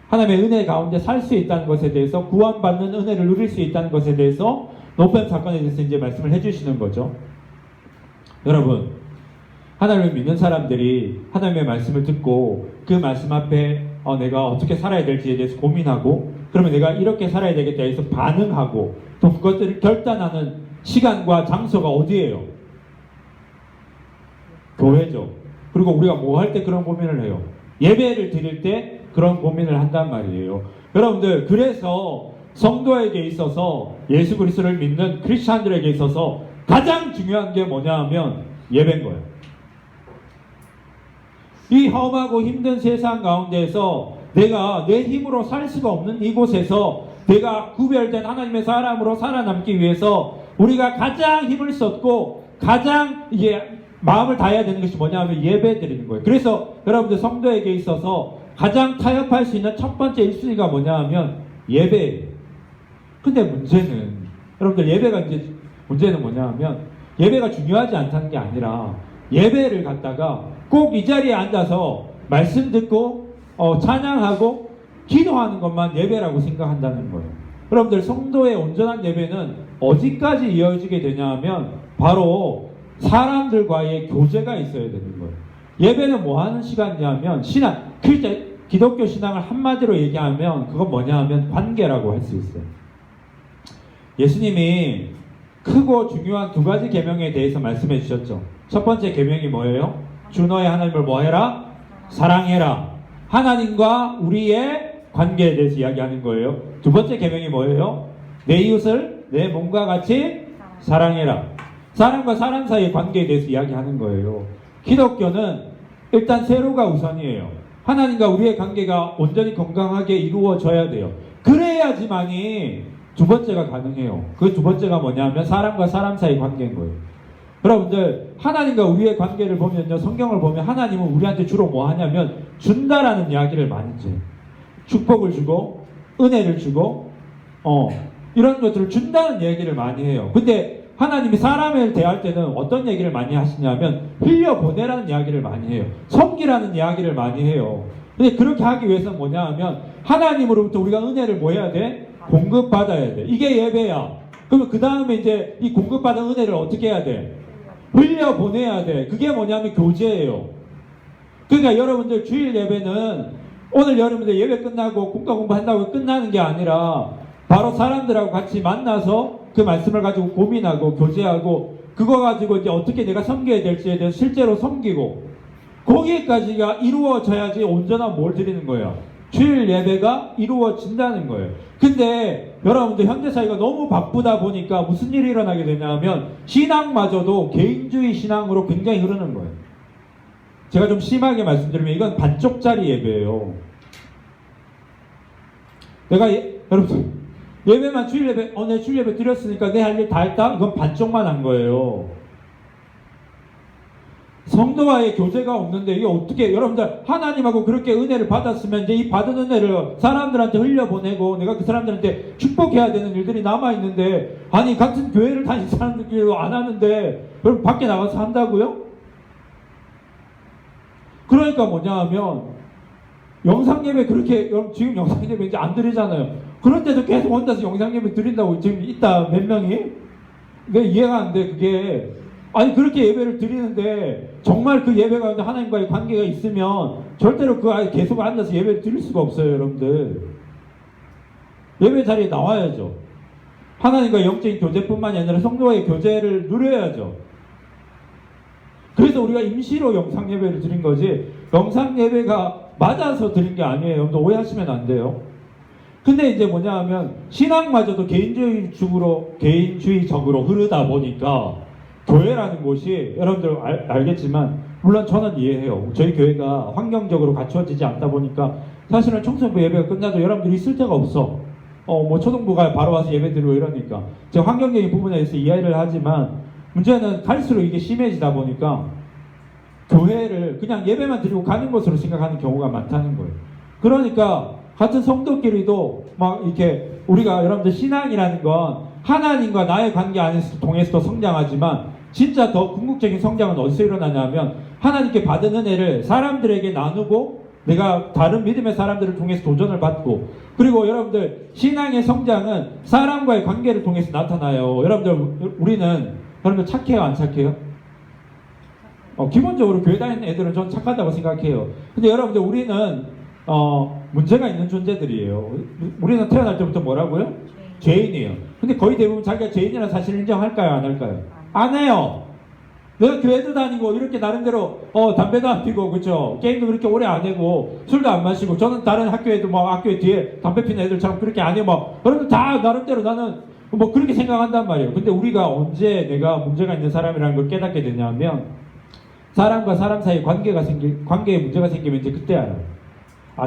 하나님의 은혜 가운데 살 수 있다는 것에 대해서, 구원받는 은혜를 누릴 수 있다는 것에 대해서 노뱀 사건에 대해서 이제 말씀을 해주시는 거죠. 여러분, 하나님을 믿는 사람들이 하나님의 말씀을 듣고 그 말씀 앞에 내가 어떻게 살아야 될지에 대해서 고민하고, 그러면 내가 이렇게 살아야 되겠다 해서 반응하고, 또 그것들을 결단하는 시간과 장소가 어디예요? 교회죠. 그리고 우리가 뭐 할 때 그런 고민을 해요? 예배를 드릴 때 그런 고민을 한단 말이에요. 여러분들, 그래서 성도에게 있어서, 예수 그리스도를 믿는 크리스찬들에게 있어서 가장 중요한 게 뭐냐 하면 예배인 거예요. 이 험하고 힘든 세상 가운데에서 내가 내 힘으로 살 수가 없는 이곳에서 내가 구별된 하나님의 사람으로 살아남기 위해서 우리가 가장 힘을 썼고 가장 마음을 다해야 되는 것이 뭐냐 하면 예배 드리는 거예요. 그래서 여러분들 성도에게 있어서 가장 타협할 수 있는 첫 번째 1순위가 뭐냐 하면 예배예요. 근데 문제는, 여러분들 예배가 이제 문제는 뭐냐 하면 예배가 중요하지 않다는 게 아니라 예배를 갖다가 꼭 이 자리에 앉아서 말씀 듣고 찬양하고 기도하는 것만 예배라고 생각한다는 거예요. 여러분들 성도의 온전한 예배는 어디까지 이어지게 되냐 하면 바로 사람들과의 교제가 있어야 되는 거예요. 예배는 뭐 하는 시간이냐면 기독교 신앙을 한마디로 얘기하면 그건 뭐냐 하면 관계라고 할 수 있어요. 예수님이 크고 중요한 두 가지 계명에 대해서 말씀해 주셨죠. 첫 번째 계명이 뭐예요? 주 너의 하나님을 뭐 해라? 사랑해라. 하나님과 우리의 관계에 대해서 이야기하는 거예요. 두 번째 계명이 뭐예요? 내 이웃을 내 몸과 같이 사랑해라. 사람과 사람 사이의 관계에 대해서 이야기하는 거예요. 기독교는 일단 세로가 우선이에요. 하나님과 우리의 관계가 온전히 건강하게 이루어져야 돼요. 그래야지만이 두 번째가 가능해요. 그 두 번째가 뭐냐면 사람과 사람 사이의 관계인 거예요. 여러분들, 하나님과 우리의 관계를 보면요, 성경을 보면 하나님은 우리한테 주로 뭐 하냐면 준다라는 이야기를 많이 해요. 축복을 주고 은혜를 주고 이런 것들을 준다는 얘기를 많이 해요. 근데 하나님이 사람을 대할 때는 어떤 얘기를 많이 하시냐면 흘려보내라는 이야기를 많이 해요. 섬기라는 이야기를 많이 해요. 근데 그렇게 하기 위해서는 뭐냐 하면 하나님으로부터 우리가 은혜를 뭐 해야 돼? 공급받아야 돼. 이게 예배야. 그러면 그 다음에 이제 이 공급받은 은혜를 어떻게 해야 돼? 흘려보내야 돼. 그게 뭐냐면 교제예요. 그러니까 여러분들 주일 예배는 오늘 여러분들 예배 끝나고 국가 공부한다고 끝나는 게 아니라 바로 사람들하고 같이 만나서 그 말씀을 가지고 고민하고 교제하고 그거 가지고 이제 어떻게 내가 섬겨야 될지에 대해서 실제로 섬기고 거기까지가 이루어져야지 온전한 뭘 드리는 거예요? 주일 예배가 이루어진다는 거예요. 근데 여러분들 현대사회가 너무 바쁘다 보니까 무슨 일이 일어나게 되냐면 신앙마저도 개인주의 신앙으로 굉장히 흐르는 거예요. 제가 좀 심하게 말씀드리면 이건 반쪽짜리 예배예요. 내가 여러분 예배만 주일 예배 내 주일 예배 드렸으니까 내 할 일 다 했다? 이건 반쪽만 한 거예요. 성도와의 교제가 없는데 이게 어떻게 여러분들 하나님하고 그렇게 은혜를 받았으면 이제 이 받은 은혜를 사람들한테 흘려보내고 내가 그 사람들한테 축복해야 되는 일들이 남아있는데 아니 같은 교회를 다니는 사람들끼리도 안 하는데 여러분 밖에 나가서 한다고요? 그러니까 뭐냐 하면 영상예배 그렇게 지금 영상예배 이제 안 드리잖아요. 그런데도 계속 혼자서 영상예배 드린다고 지금 있다 몇 명이? 왜 이해가 안 돼 그게. 아니 그렇게 예배를 드리는데 정말 그 예배가 하나님과의 관계가 있으면 절대로 그 안에 계속 앉아서 예배를 드릴 수가 없어요. 여러분들 예배 자리에 나와야죠. 하나님과의 영적인 교제뿐만이 아니라 성도와의 교제를 누려야죠. 그래서 우리가 임시로 영상 예배를 드린 거지 영상 예배가 맞아서 드린 게 아니에요. 여러분들 오해하시면 안 돼요. 근데 이제 뭐냐 하면 신앙마저도 개인주의적으로 흐르다 보니까 교회라는 곳이 여러분들 알겠지만 물론 저는 이해해요. 저희 교회가 환경적으로 갖추어지지 않다 보니까 사실은 청소년부 예배가 끝나도 여러분들이 있을 데가 없어. 뭐 초등부가 바로 와서 예배 드리고 이러니까 제가 환경적인 부분에 대해서 이해를 하지만 문제는 갈수록 이게 심해지다 보니까 교회를 그냥 예배만 드리고 가는 것으로 생각하는 경우가 많다는 거예요. 그러니까 같은 성도끼리도 막 이렇게 우리가 여러분들 신앙이라는 건 하나님과 나의 관계 안에서 통해서도 성장하지만 진짜 더 궁극적인 성장은 어디서 일어나냐면 하나님께 받은 은혜를 사람들에게 나누고 내가 다른 믿음의 사람들을 통해서 도전을 받고 그리고 여러분들 신앙의 성장은 사람과의 관계를 통해서 나타나요. 우리는 여러분들 착해요 안 착해요? 기본적으로 교회 다니는 애들은 전 착하다고 생각해요. 근데 여러분들 우리는 문제가 있는 존재들이에요. 우리는 태어날 때부터 뭐라고요? 죄인이에요. 근데 거의 대부분 자기가 죄인이라는 사실을 인정할까요? 안 할까요? 안 해요. 내가 교회도 다니고 이렇게 나름대로 담배도 안 피고 그렇죠? 게임도 그렇게 오래 안 하고 술도 안 마시고 저는 다른 학교에도 막 학교에 뒤에 담배 피는 애들처럼 그렇게 안 해요. 막 여러분 다 나름대로 나는 뭐 그렇게 생각한단 말이에요. 근데 우리가 언제 내가 문제가 있는 사람이라는 걸 깨닫게 되냐면 사람과 사람 사이 관계에 문제가 생기면 이제 그때 알아요.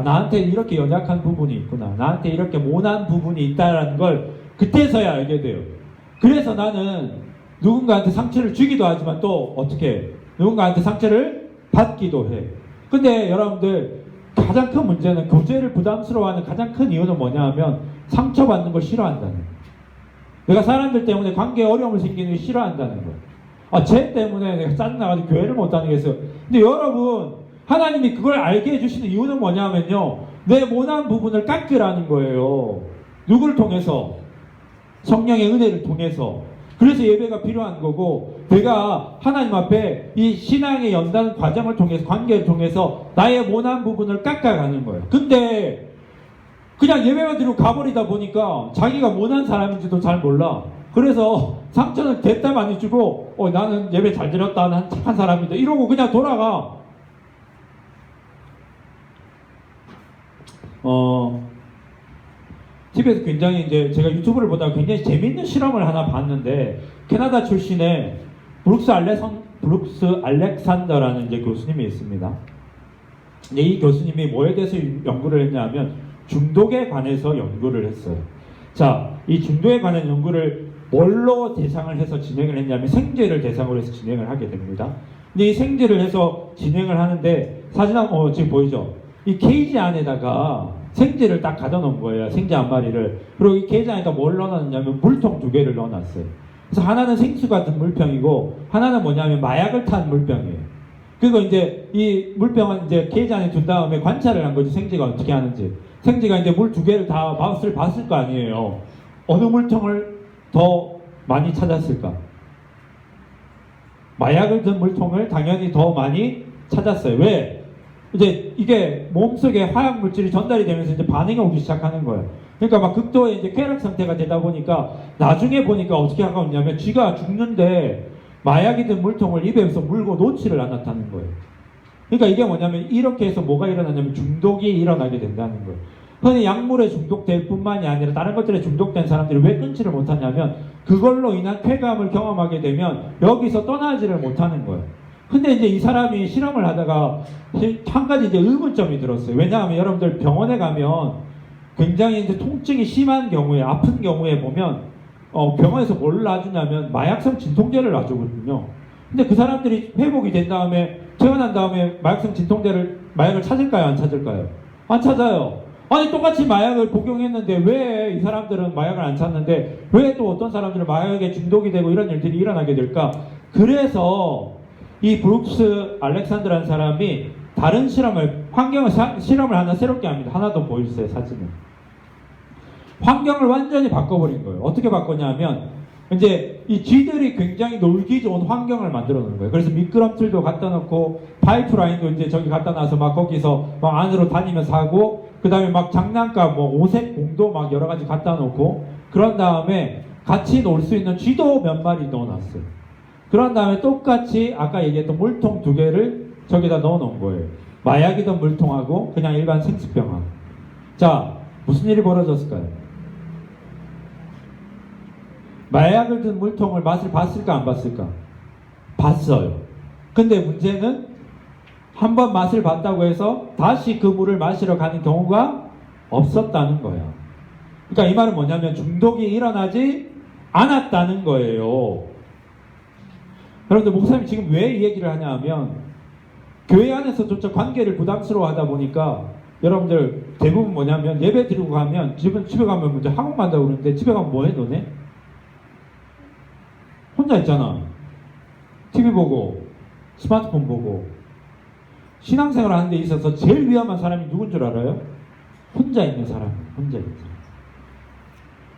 나한테 이렇게 연약한 부분이 있구나. 나한테 이렇게 모난 부분이 있다라는 걸 그때서야 알게 돼요. 그래서 나는 누군가한테 상처를 주기도 하지만 또 어떻게 누군가한테 상처를 받기도 해. 근데 여러분들 가장 큰 문제는 교제를 부담스러워하는 가장 큰 이유는 뭐냐 하면 상처받는 걸 싫어한다는 거예요. 내가 사람들 때문에 관계에 어려움을 생기는 걸 싫어한다는 거예요. 쟤 때문에 내가 짜증나가지고 교회를 못 다니겠어요. 근데 여러분 하나님이 그걸 알게 해주시는 이유는 뭐냐면요. 내 모난 부분을 깎으라는 거예요. 누굴 통해서? 성령의 은혜를 통해서. 그래서 예배가 필요한 거고 내가 하나님 앞에 이 신앙의 연단 과정을 통해서 관계를 통해서 나의 모난 부분을 깎아가는 거예요. 근데 그냥 예배만 드리고 가버리다 보니까 자기가 모난 사람인지도 잘 몰라. 그래서 상처는 됐다 많이 주고 나는 예배 잘 드렸다 난 착한 사람이다 이러고 그냥 돌아가. 집에서 굉장히 이제 제가 유튜브를 보다가 굉장히 재밌는 실험을 하나 봤는데 캐나다 출신의 브룩스 알렉산더라는 이제 교수님이 있습니다. 근데 이 교수님이 뭐에 대해서 연구를 했냐면 중독에 관해서 연구를 했어요. 자, 이 중독에 관한 연구를 뭘로 대상을 해서 진행을 했냐면 생제를 대상으로 해서 진행을 하게 됩니다. 근데 이 생제를 해서 진행을 하는데 사진 지금 보이죠? 이 케이지 안에다가 생제를 딱 가둬 놓은 거예요. 생제 한 마리를. 그리고 이 케이지 안에다 뭘 넣어놨냐면 물통 2개를 넣어놨어요. 그래서 하나는 생수 같은 물병이고 하나는 뭐냐면 마약을 탄 물병이에요. 그리고 이제 이 물병은 이제 케이지 안에 둔 다음에 관찰을 한 거지. 생제가 어떻게 하는지. 생제가 이제 물 2개를 다 봤을 거 아니에요. 어느 물통을 더 많이 찾았을까? 마약을 든 물통을 당연히 더 많이 찾았어요. 왜? 이제 이게 몸속에 화학 물질이 전달이 되면서 이제 반응이 오기 시작하는 거예요. 그러니까 막 극도의 이제 쾌락 상태가 되다 보니까 나중에 보니까 어떻게 하고 있냐면 쥐가 죽는데 마약이 든 물통을 입에서 물고 놓지를 않았다는 거예요. 그러니까 이게 뭐냐면 이렇게 해서 뭐가 일어나냐면 중독이 일어나게 된다는 거예요. 흔히 약물에 중독될 뿐만이 아니라 다른 것들에 중독된 사람들이 왜 끊지를 못하냐면 그걸로 인한 쾌감을 경험하게 되면 여기서 떠나지를 못하는 거예요. 근데 이제 이 사람이 실험을 하다가 한 가지 이제 의문점이 들었어요. 왜냐하면 여러분들 병원에 가면 굉장히 이제 통증이 심한 경우에, 아픈 경우에 보면 병원에서 뭘 놔주냐면 마약성 진통제를 놔주거든요. 근데 그 사람들이 회복이 된 다음에 퇴원한 다음에 마약을 찾을까요? 안 찾을까요? 안 찾아요. 아니 똑같이 마약을 복용했는데 왜 이 사람들은 마약을 안 찾는데 왜 또 어떤 사람들은 마약에 중독이 되고 이런 일들이 일어나게 될까? 그래서 이 브룩스 알렉산드라는 사람이 다른 실험을 하나 새롭게 합니다. 하나 더 보여주세요. 사진을. 환경을 완전히 바꿔버린 거예요. 어떻게 바꿨냐면 이제 이 쥐들이 굉장히 놀기 좋은 환경을 만들어 놓은 거예요. 그래서 미끄럼틀도 갖다 놓고 파이프라인도 이제 저기 갖다 놔서 막 거기서 막 안으로 다니면서 하고 그 다음에 막 장난감 뭐 오색 공도 막 여러 가지 갖다 놓고 그런 다음에 같이 놀 수 있는 쥐도 몇 마리 넣어놨어요. 그런 다음에 똑같이 아까 얘기했던 물통 2개를 저기다 넣어 놓은 거예요. 마약이던 물통하고 그냥 일반 생수병하고. 자, 무슨 일이 벌어졌을까요? 마약을 든 물통을 맛을 봤을까 안 봤을까? 봤어요. 근데 문제는 한번 맛을 봤다고 해서 다시 그 물을 마시러 가는 경우가 없었다는 거야. 그러니까 이 말은 뭐냐면 중독이 일어나지 않았다는 거예요. 여러분들 목사님 지금 왜 이 얘기를 하냐 하면 교회 안에서조차 관계를 부담스러워 하다 보니까 여러분들 대부분 뭐냐면 예배 드리고 가면 집에 가면 이제 학원 간다고 그러는데 집에 가면 뭐 해 너네? 혼자 있잖아. TV 보고 스마트폰 보고. 신앙생활 하는 데 있어서 제일 위험한 사람이 누군 줄 알아요? 혼자 있는 사람이에요. 혼자 있는 사람.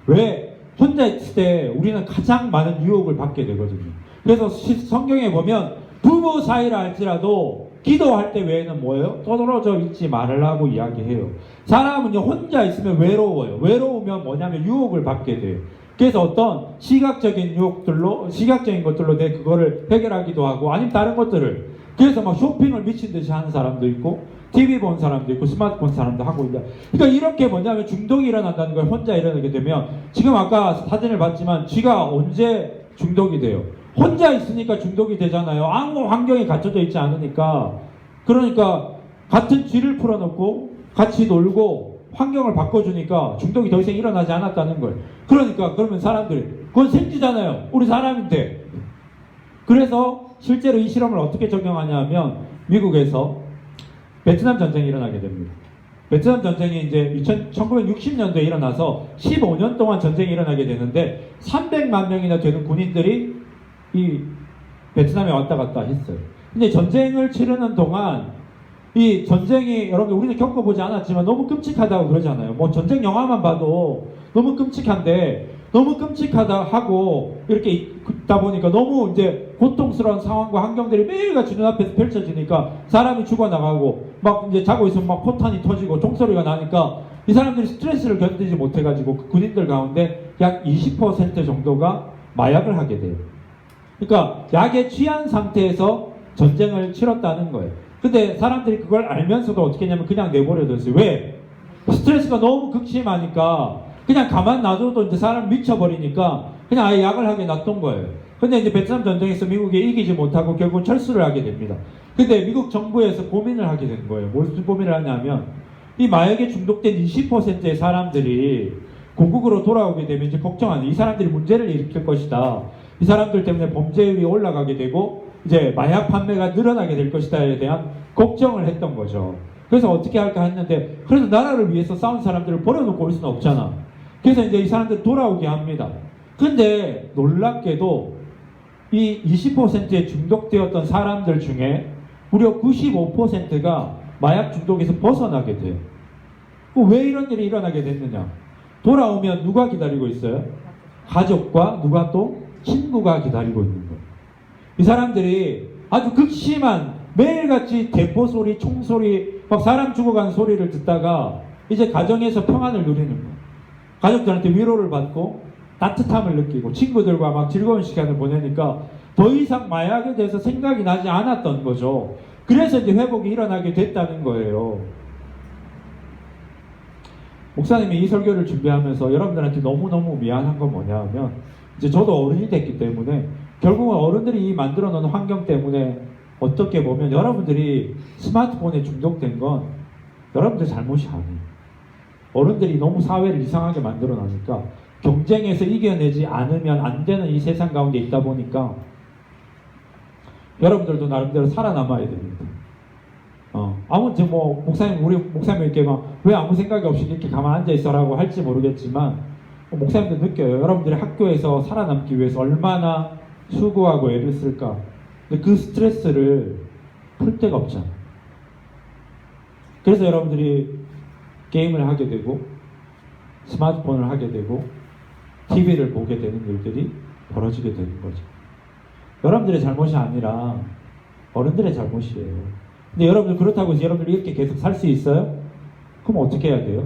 왜? 혼자 있을 때 우리는 가장 많은 유혹을 받게 되거든요. 그래서 성경에 보면 부부 사이라 할지라도 기도할 때 외에는 뭐예요? 떠들어져 있지 말라고 이야기해요. 사람은요 혼자 있으면 외로워요. 외로우면 뭐냐면 유혹을 받게 돼요. 그래서 어떤 시각적인 것들로 내 그거를 해결하기도 하고 아니면 다른 것들을 그래서 막 쇼핑을 미친 듯이 하는 사람도 있고 TV 본 사람도 있고 스마트폰 사람도 하고 있다. 그러니까 이렇게 뭐냐면 중독이 일어난다는 걸 혼자 일어나게 되면 지금 아까 사진을 봤지만 쥐가 언제 중독이 돼요? 혼자 있으니까 중독이 되잖아요. 아무 환경에 갇혀져 있지 않으니까. 그러니까 같은 쥐를 풀어놓고 같이 놀고 환경을 바꿔주니까 중독이 더 이상 일어나지 않았다는 거예요. 그러니까 그러면 사람들이 그건 생쥐잖아요. 우리 사람인데. 그래서 실제로 이 실험을 어떻게 적용하냐면 미국에서 베트남 전쟁이 일어나게 됩니다. 베트남 전쟁이 이제 1960년도에 일어나서 15년 동안 전쟁이 일어나게 되는데 300만 명이나 되는 군인들이 이 베트남에 왔다 갔다 했어요. 근데 전쟁을 치르는 동안 이 전쟁이 여러분 우리는 겪어보지 않았지만 너무 끔찍하다고 그러잖아요. 뭐 전쟁 영화만 봐도 너무 끔찍한데 너무 끔찍하다 하고 이렇게 있다 보니까 너무 이제 고통스러운 상황과 환경들이 매일같이 눈앞에서 펼쳐지니까 사람이 죽어나가고 막 이제 자고 있으면 막 포탄이 터지고 총소리가 나니까 이 사람들이 스트레스를 견디지 못해가지고 그 군인들 가운데 약 20% 정도가 마약을 하게 돼요. 그러니까 약에 취한 상태에서 전쟁을 치렀다는 거예요. 근데 사람들이 그걸 알면서도 어떻게 했냐면 그냥 내버려뒀어요. 왜? 스트레스가 너무 극심하니까 그냥 가만 놔둬도 이제 사람 미쳐버리니까 그냥 아예 약을 하게 놔둔 거예요. 근데 이제 베트남 전쟁에서 미국이 이기지 못하고 결국은 철수를 하게 됩니다. 근데 미국 정부에서 고민을 하게 된 거예요. 무슨 고민을 하냐면 이 마약에 중독된 20%의 사람들이 고국으로 돌아오게 되면 이제 걱정하는 이 사람들이 문제를 일으킬 것이다. 이 사람들 때문에 범죄율이 올라가게 되고 이제 마약 판매가 늘어나게 될 것이다에 대한 걱정을 했던 거죠. 그래서 어떻게 할까 했는데 그래도 나라를 위해서 싸운 사람들을 버려놓고 올 수는 없잖아. 그래서 이제 이 사람들 돌아오게 합니다. 근데 놀랍게도 이 20%에 중독되었던 사람들 중에 무려 95%가 마약 중독에서 벗어나게 돼요. 왜 이런 일이 일어나게 됐느냐? 돌아오면 누가 기다리고 있어요? 가족과 누가 또? 친구가 기다리고 있는 거예요. 이 사람들이 아주 극심한 매일같이 대포 소리, 총소리, 막 사람 죽어가는 소리를 듣다가 이제 가정에서 평안을 누리는 거예요. 가족들한테 위로를 받고 따뜻함을 느끼고 친구들과 막 즐거운 시간을 보내니까 더 이상 마약에 대해서 생각이 나지 않았던 거죠. 그래서 이제 회복이 일어나게 됐다는 거예요. 목사님이 이 설교를 준비하면서 여러분들한테 너무너무 미안한 건 뭐냐면 이제 저도 어른이 됐기 때문에 결국은 어른들이 이 만들어 놓은 환경 때문에 어떻게 보면 여러분들이 스마트폰에 중독된 건 여러분들 잘못이 아니에요. 어른들이 너무 사회를 이상하게 만들어 놓으니까 경쟁에서 이겨내지 않으면 안 되는 이 세상 가운데 있다 보니까 여러분들도 나름대로 살아남아야 됩니다. 아무튼 뭐 목사님 우리 목사님 이렇게 막 왜 아무 생각이 없이 이렇게 가만 앉아 있어라고 할지 모르겠지만 목사님도 느껴요. 여러분들이 학교에서 살아남기 위해서 얼마나 수고하고 애를 쓸까. 근데 그 스트레스를 풀 데가 없잖아. 그래서 여러분들이 게임을 하게 되고 스마트폰을 하게 되고 TV를 보게 되는 일들이 벌어지게 되는 거죠. 여러분들의 잘못이 아니라 어른들의 잘못이에요. 근데 여러분들 그렇다고 해서 여러분들이 이렇게 계속 살 수 있어요? 그럼 어떻게 해야 돼요?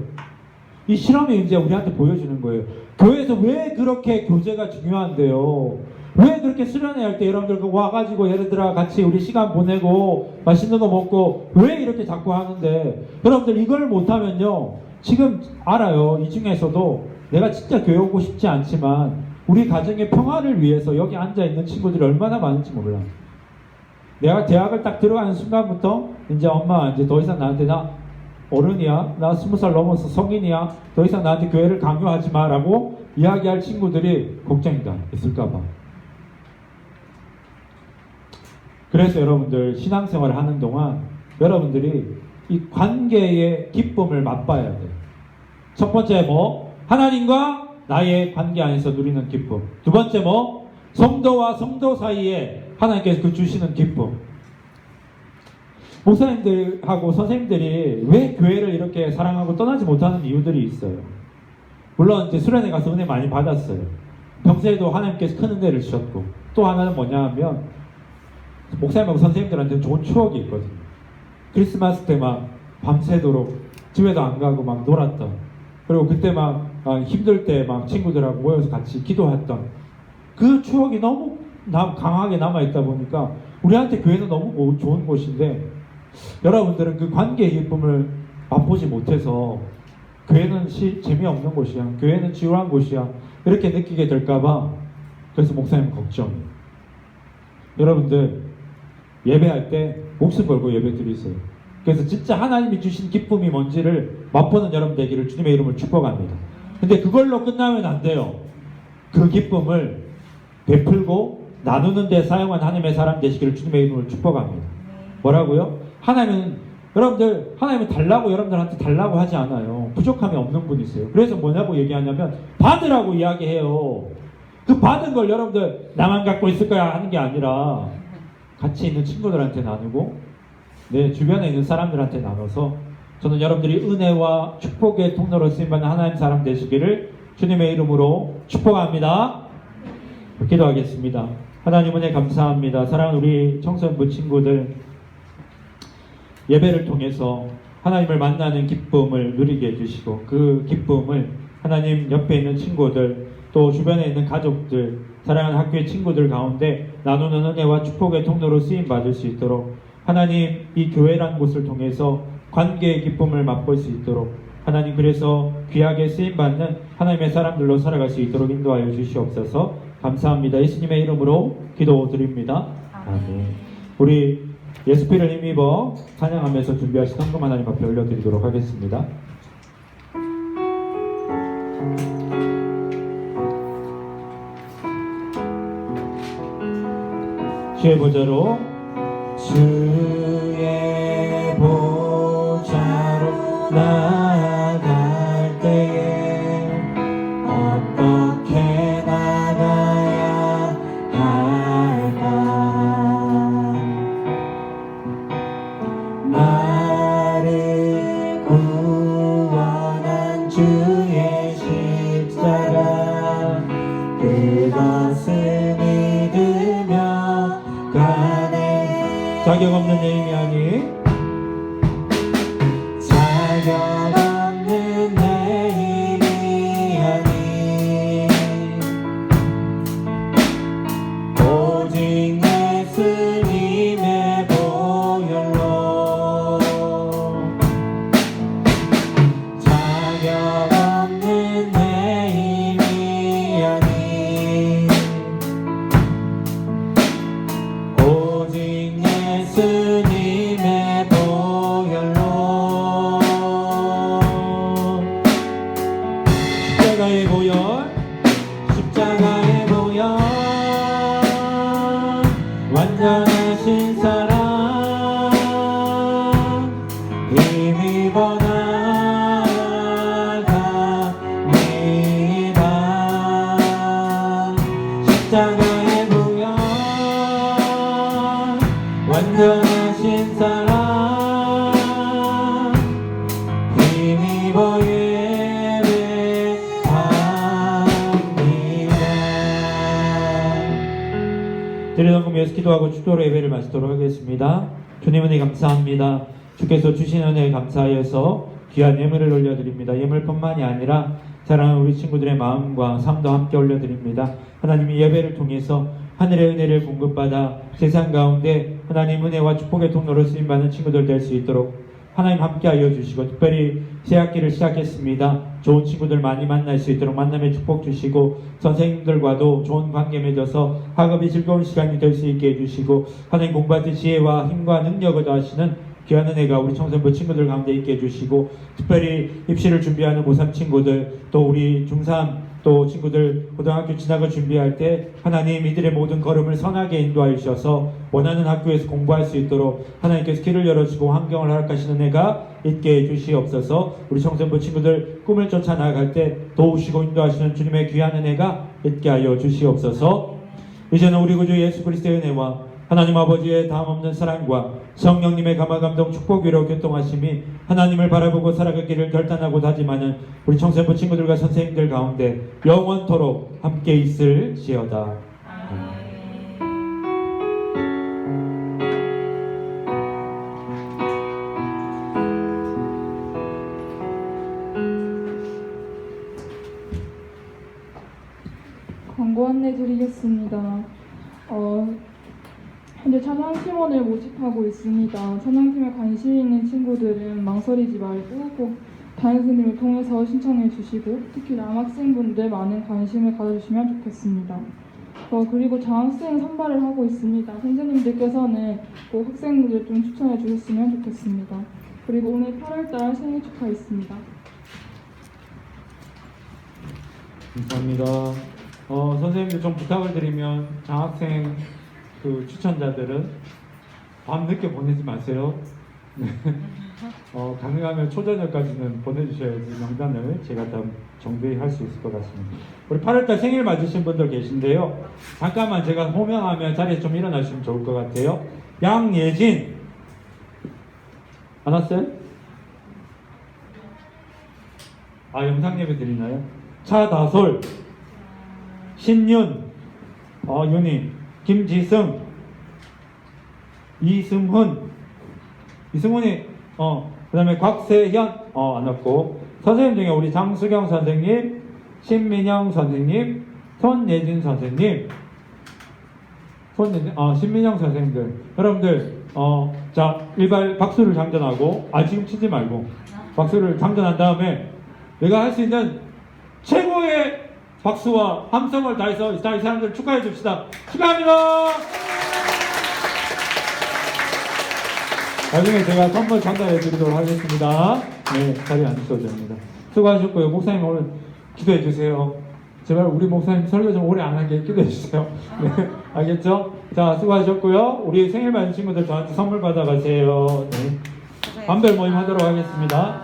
이 실험이 이제 우리한테 보여주는 거예요. 교회에서 왜 그렇게 교제가 중요한데요? 왜 그렇게 수련회 할 때 여러분들 와가지고 예를 들어 같이 우리 시간 보내고 맛있는 거 먹고 왜 이렇게 자꾸 하는데 여러분들 이걸 못하면요 지금 알아요. 이 중에서도 내가 진짜 교회 오고 싶지 않지만 우리 가정의 평화를 위해서 여기 앉아있는 친구들이 얼마나 많은지 몰라. 내가 대학을 딱 들어가는 순간부터 이제 엄마 이제 더 이상 나한테 나 어른이야, 나 20살 넘어서 성인이야, 더 이상 나한테 교회를 강요하지 마라고 이야기할 친구들이 걱정이다 있을까봐. 그래서 여러분들 신앙생활을 하는 동안 여러분들이 이 관계의 기쁨을 맛봐야 돼요. 첫 번째 뭐? 하나님과 나의 관계 안에서 누리는 기쁨. 두 번째 뭐? 성도와 성도 사이에 하나님께서 그 주시는 기쁨. 목사님들하고 선생님들이 왜 교회를 이렇게 사랑하고 떠나지 못하는 이유들이 있어요. 물론 이제 수련회 가서 은혜 많이 받았어요. 평소에도 하나님께서 큰 은혜를 주셨고 또 하나는 뭐냐 하면 목사님하고 선생님들한테는 좋은 추억이 있거든요. 크리스마스 때 막 밤새도록 집에도 안 가고 막 놀았던, 그리고 그때 막 힘들 때 막 친구들하고 모여서 같이 기도했던 그 추억이 너무 강하게 남아있다 보니까 우리한테 교회는 너무 좋은 곳인데 여러분들은 그 관계의 기쁨을 맛보지 못해서 교회는 재미없는 곳이야, 교회는 지루한 곳이야 이렇게 느끼게 될까봐 그래서 목사님 걱정이에요. 여러분들 예배할 때 목숨 걸고 예배 드리세요. 그래서 진짜 하나님이 주신 기쁨이 뭔지를 맛보는 여러분 되기를 주님의 이름으로 축복합니다. 근데 그걸로 끝나면 안 돼요. 그 기쁨을 베풀고 나누는 데 사용한 하나님의 사람 되시기를 주님의 이름으로 축복합니다. 뭐라고요? 하나님은 달라고 여러분들한테 달라고 하지 않아요. 부족함이 없는 분이세요. 그래서 뭐냐고 얘기하냐면 받으라고 이야기해요. 그 받은 걸 여러분들 나만 갖고 있을 거야 하는 게 아니라 같이 있는 친구들한테 나누고 내 주변에 있는 사람들한테 나눠서 저는 여러분들이 은혜와 축복의 통로로 쓰임받는 하나님 사람 되시기를 주님의 이름으로 축복합니다. 기도하겠습니다. 하나님 은혜 감사합니다. 사랑하는 우리 청소년부 친구들 예배를 통해서 하나님을 만나는 기쁨을 누리게 해주시고 그 기쁨을 하나님 옆에 있는 친구들 또 주변에 있는 가족들 사랑하는 학교의 친구들 가운데 나누는 은혜와 축복의 통로로 쓰임받을 수 있도록 하나님 이 교회라는 곳을 통해서 관계의 기쁨을 맛볼 수 있도록 하나님 그래서 귀하게 쓰임받는 하나님의 사람들로 살아갈 수 있도록 인도하여 주시옵소서. 감사합니다. 예수님의 이름으로 기도드립니다. 아멘. 우리 예수피를 힘입어 찬양하면서 준비하신 헌금 하나님 앞에 올려드리도록 하겠습니다. 주의 보좌로 주의 보좌로 나아갈 때에 어떻게 나가야 할까? 나를 구원한 주의 십자가 그것을 믿으며 가네. 자격 없는 예임이 아니 자격 없는 예임이 아니 오직 예수님의 보혈로 위해서 기도하고 축도로 예배를 마치도록 하겠습니다. 주님 은혜 감사합니다. 주께서 주신 은혜에 감사하여서 귀한 예물을 올려드립니다. 예물뿐만이 아니라 사랑하는 우리 친구들의 마음과 삶도 함께 올려드립니다. 하나님이 예배를 통해서 하늘의 은혜를 공급받아 세상 가운데 하나님 은혜와 축복의 통로로 쓰임받는 친구들 될 수 있도록 하나님 함께하여 주시고, 특별히 새학기를 시작했습니다. 좋은 친구들 많이 만날 수 있도록 만남의 축복 주시고, 선생님들과도 좋은 관계 맺어서 학업이 즐거운 시간이 될 수 있게 해주시고, 하나님 공부할 때 지혜와 힘과 능력을 더하시는 귀한 은혜가 우리 청소년부 친구들 가운데 있게 해주시고, 특별히 입시를 준비하는 고3 친구들, 또 우리 중3 또 친구들 고등학교 진학을 준비할 때 하나님 이들의 모든 걸음을 선하게 인도하여 주셔서 원하는 학교에서 공부할 수 있도록 하나님께서 길을 열어주고 환경을 허락하시는 은혜가 있게 해주시옵소서. 우리 청소년부 친구들 꿈을 쫓아 나아갈 때 도우시고 인도하시는 주님의 귀한 은혜가 있게 하여 주시옵소서. 이제는 우리 구주 예수 그리스도의 은혜와 하나님 아버지의 다함없는 사랑과 성령님의 감화감동 축복 위로 교통하심이 하나님을 바라보고 살아가기를 결단하고 다짐하는 우리 청소년부 친구들과 선생님들 가운데 영원토록 함께 있을지어다. 광고 안내 드리겠습니다. 현재 찬양팀원을 모집하고 있습니다. 찬양팀에 관심 있는 친구들은 망설이지 말고 꼭 담임선생님을 통해서 신청해 주시고, 특히 남학생분들 많은 관심을 가져주시면 좋겠습니다. 그리고 장학생 선발을 하고 있습니다. 선생님들께서는 꼭 학생들을 좀 추천해 주셨으면 좋겠습니다. 그리고 오늘 8월달 생일 축하 있습니다. 감사합니다. 선생님들 좀 부탁을 드리면 장학생 추천자들은 밤 늦게 보내지 마세요. 네. 가능하면 초저녁까지는 보내주셔야지 명단을 제가 다 정비할 수 있을 것 같습니다. 우리 8월달 생일 맞으신 분들 계신데요. 잠깐만 제가 호명하면 자리에 좀 일어나시면 좋을 것 같아요. 양예진 안 왔어요? 영상 예배 드리나요? 차다솔, 신윤, 윤희, 김지승, 이승훈이 그 다음에 곽세현 안 왔고, 선생님 중에 우리 장수경 선생님, 신민영 선생님, 손예진 선생님, 신민영 선생님들, 여러분들 자 일발 박수를 장전하고, 지금 치지 말고 박수를 장전한 다음에 내가 할 수 있는 최고의 박수와 함성을 다해서 이 사람들 축하해 줍시다. 축하합니다. 나중에 제가 선물 전달해 드리도록 하겠습니다. 네, 자리에 앉으셔도 됩니다. 수고하셨고요. 목사님 오늘 기도해 주세요. 제발 우리 목사님 설교 좀 오래 안 하게 기도해 주세요. 네, 알겠죠? 자, 수고하셨고요. 우리 생일 맞은 친구들 저한테 선물 받아가세요. 네. 밤별 모임 하도록 하겠습니다.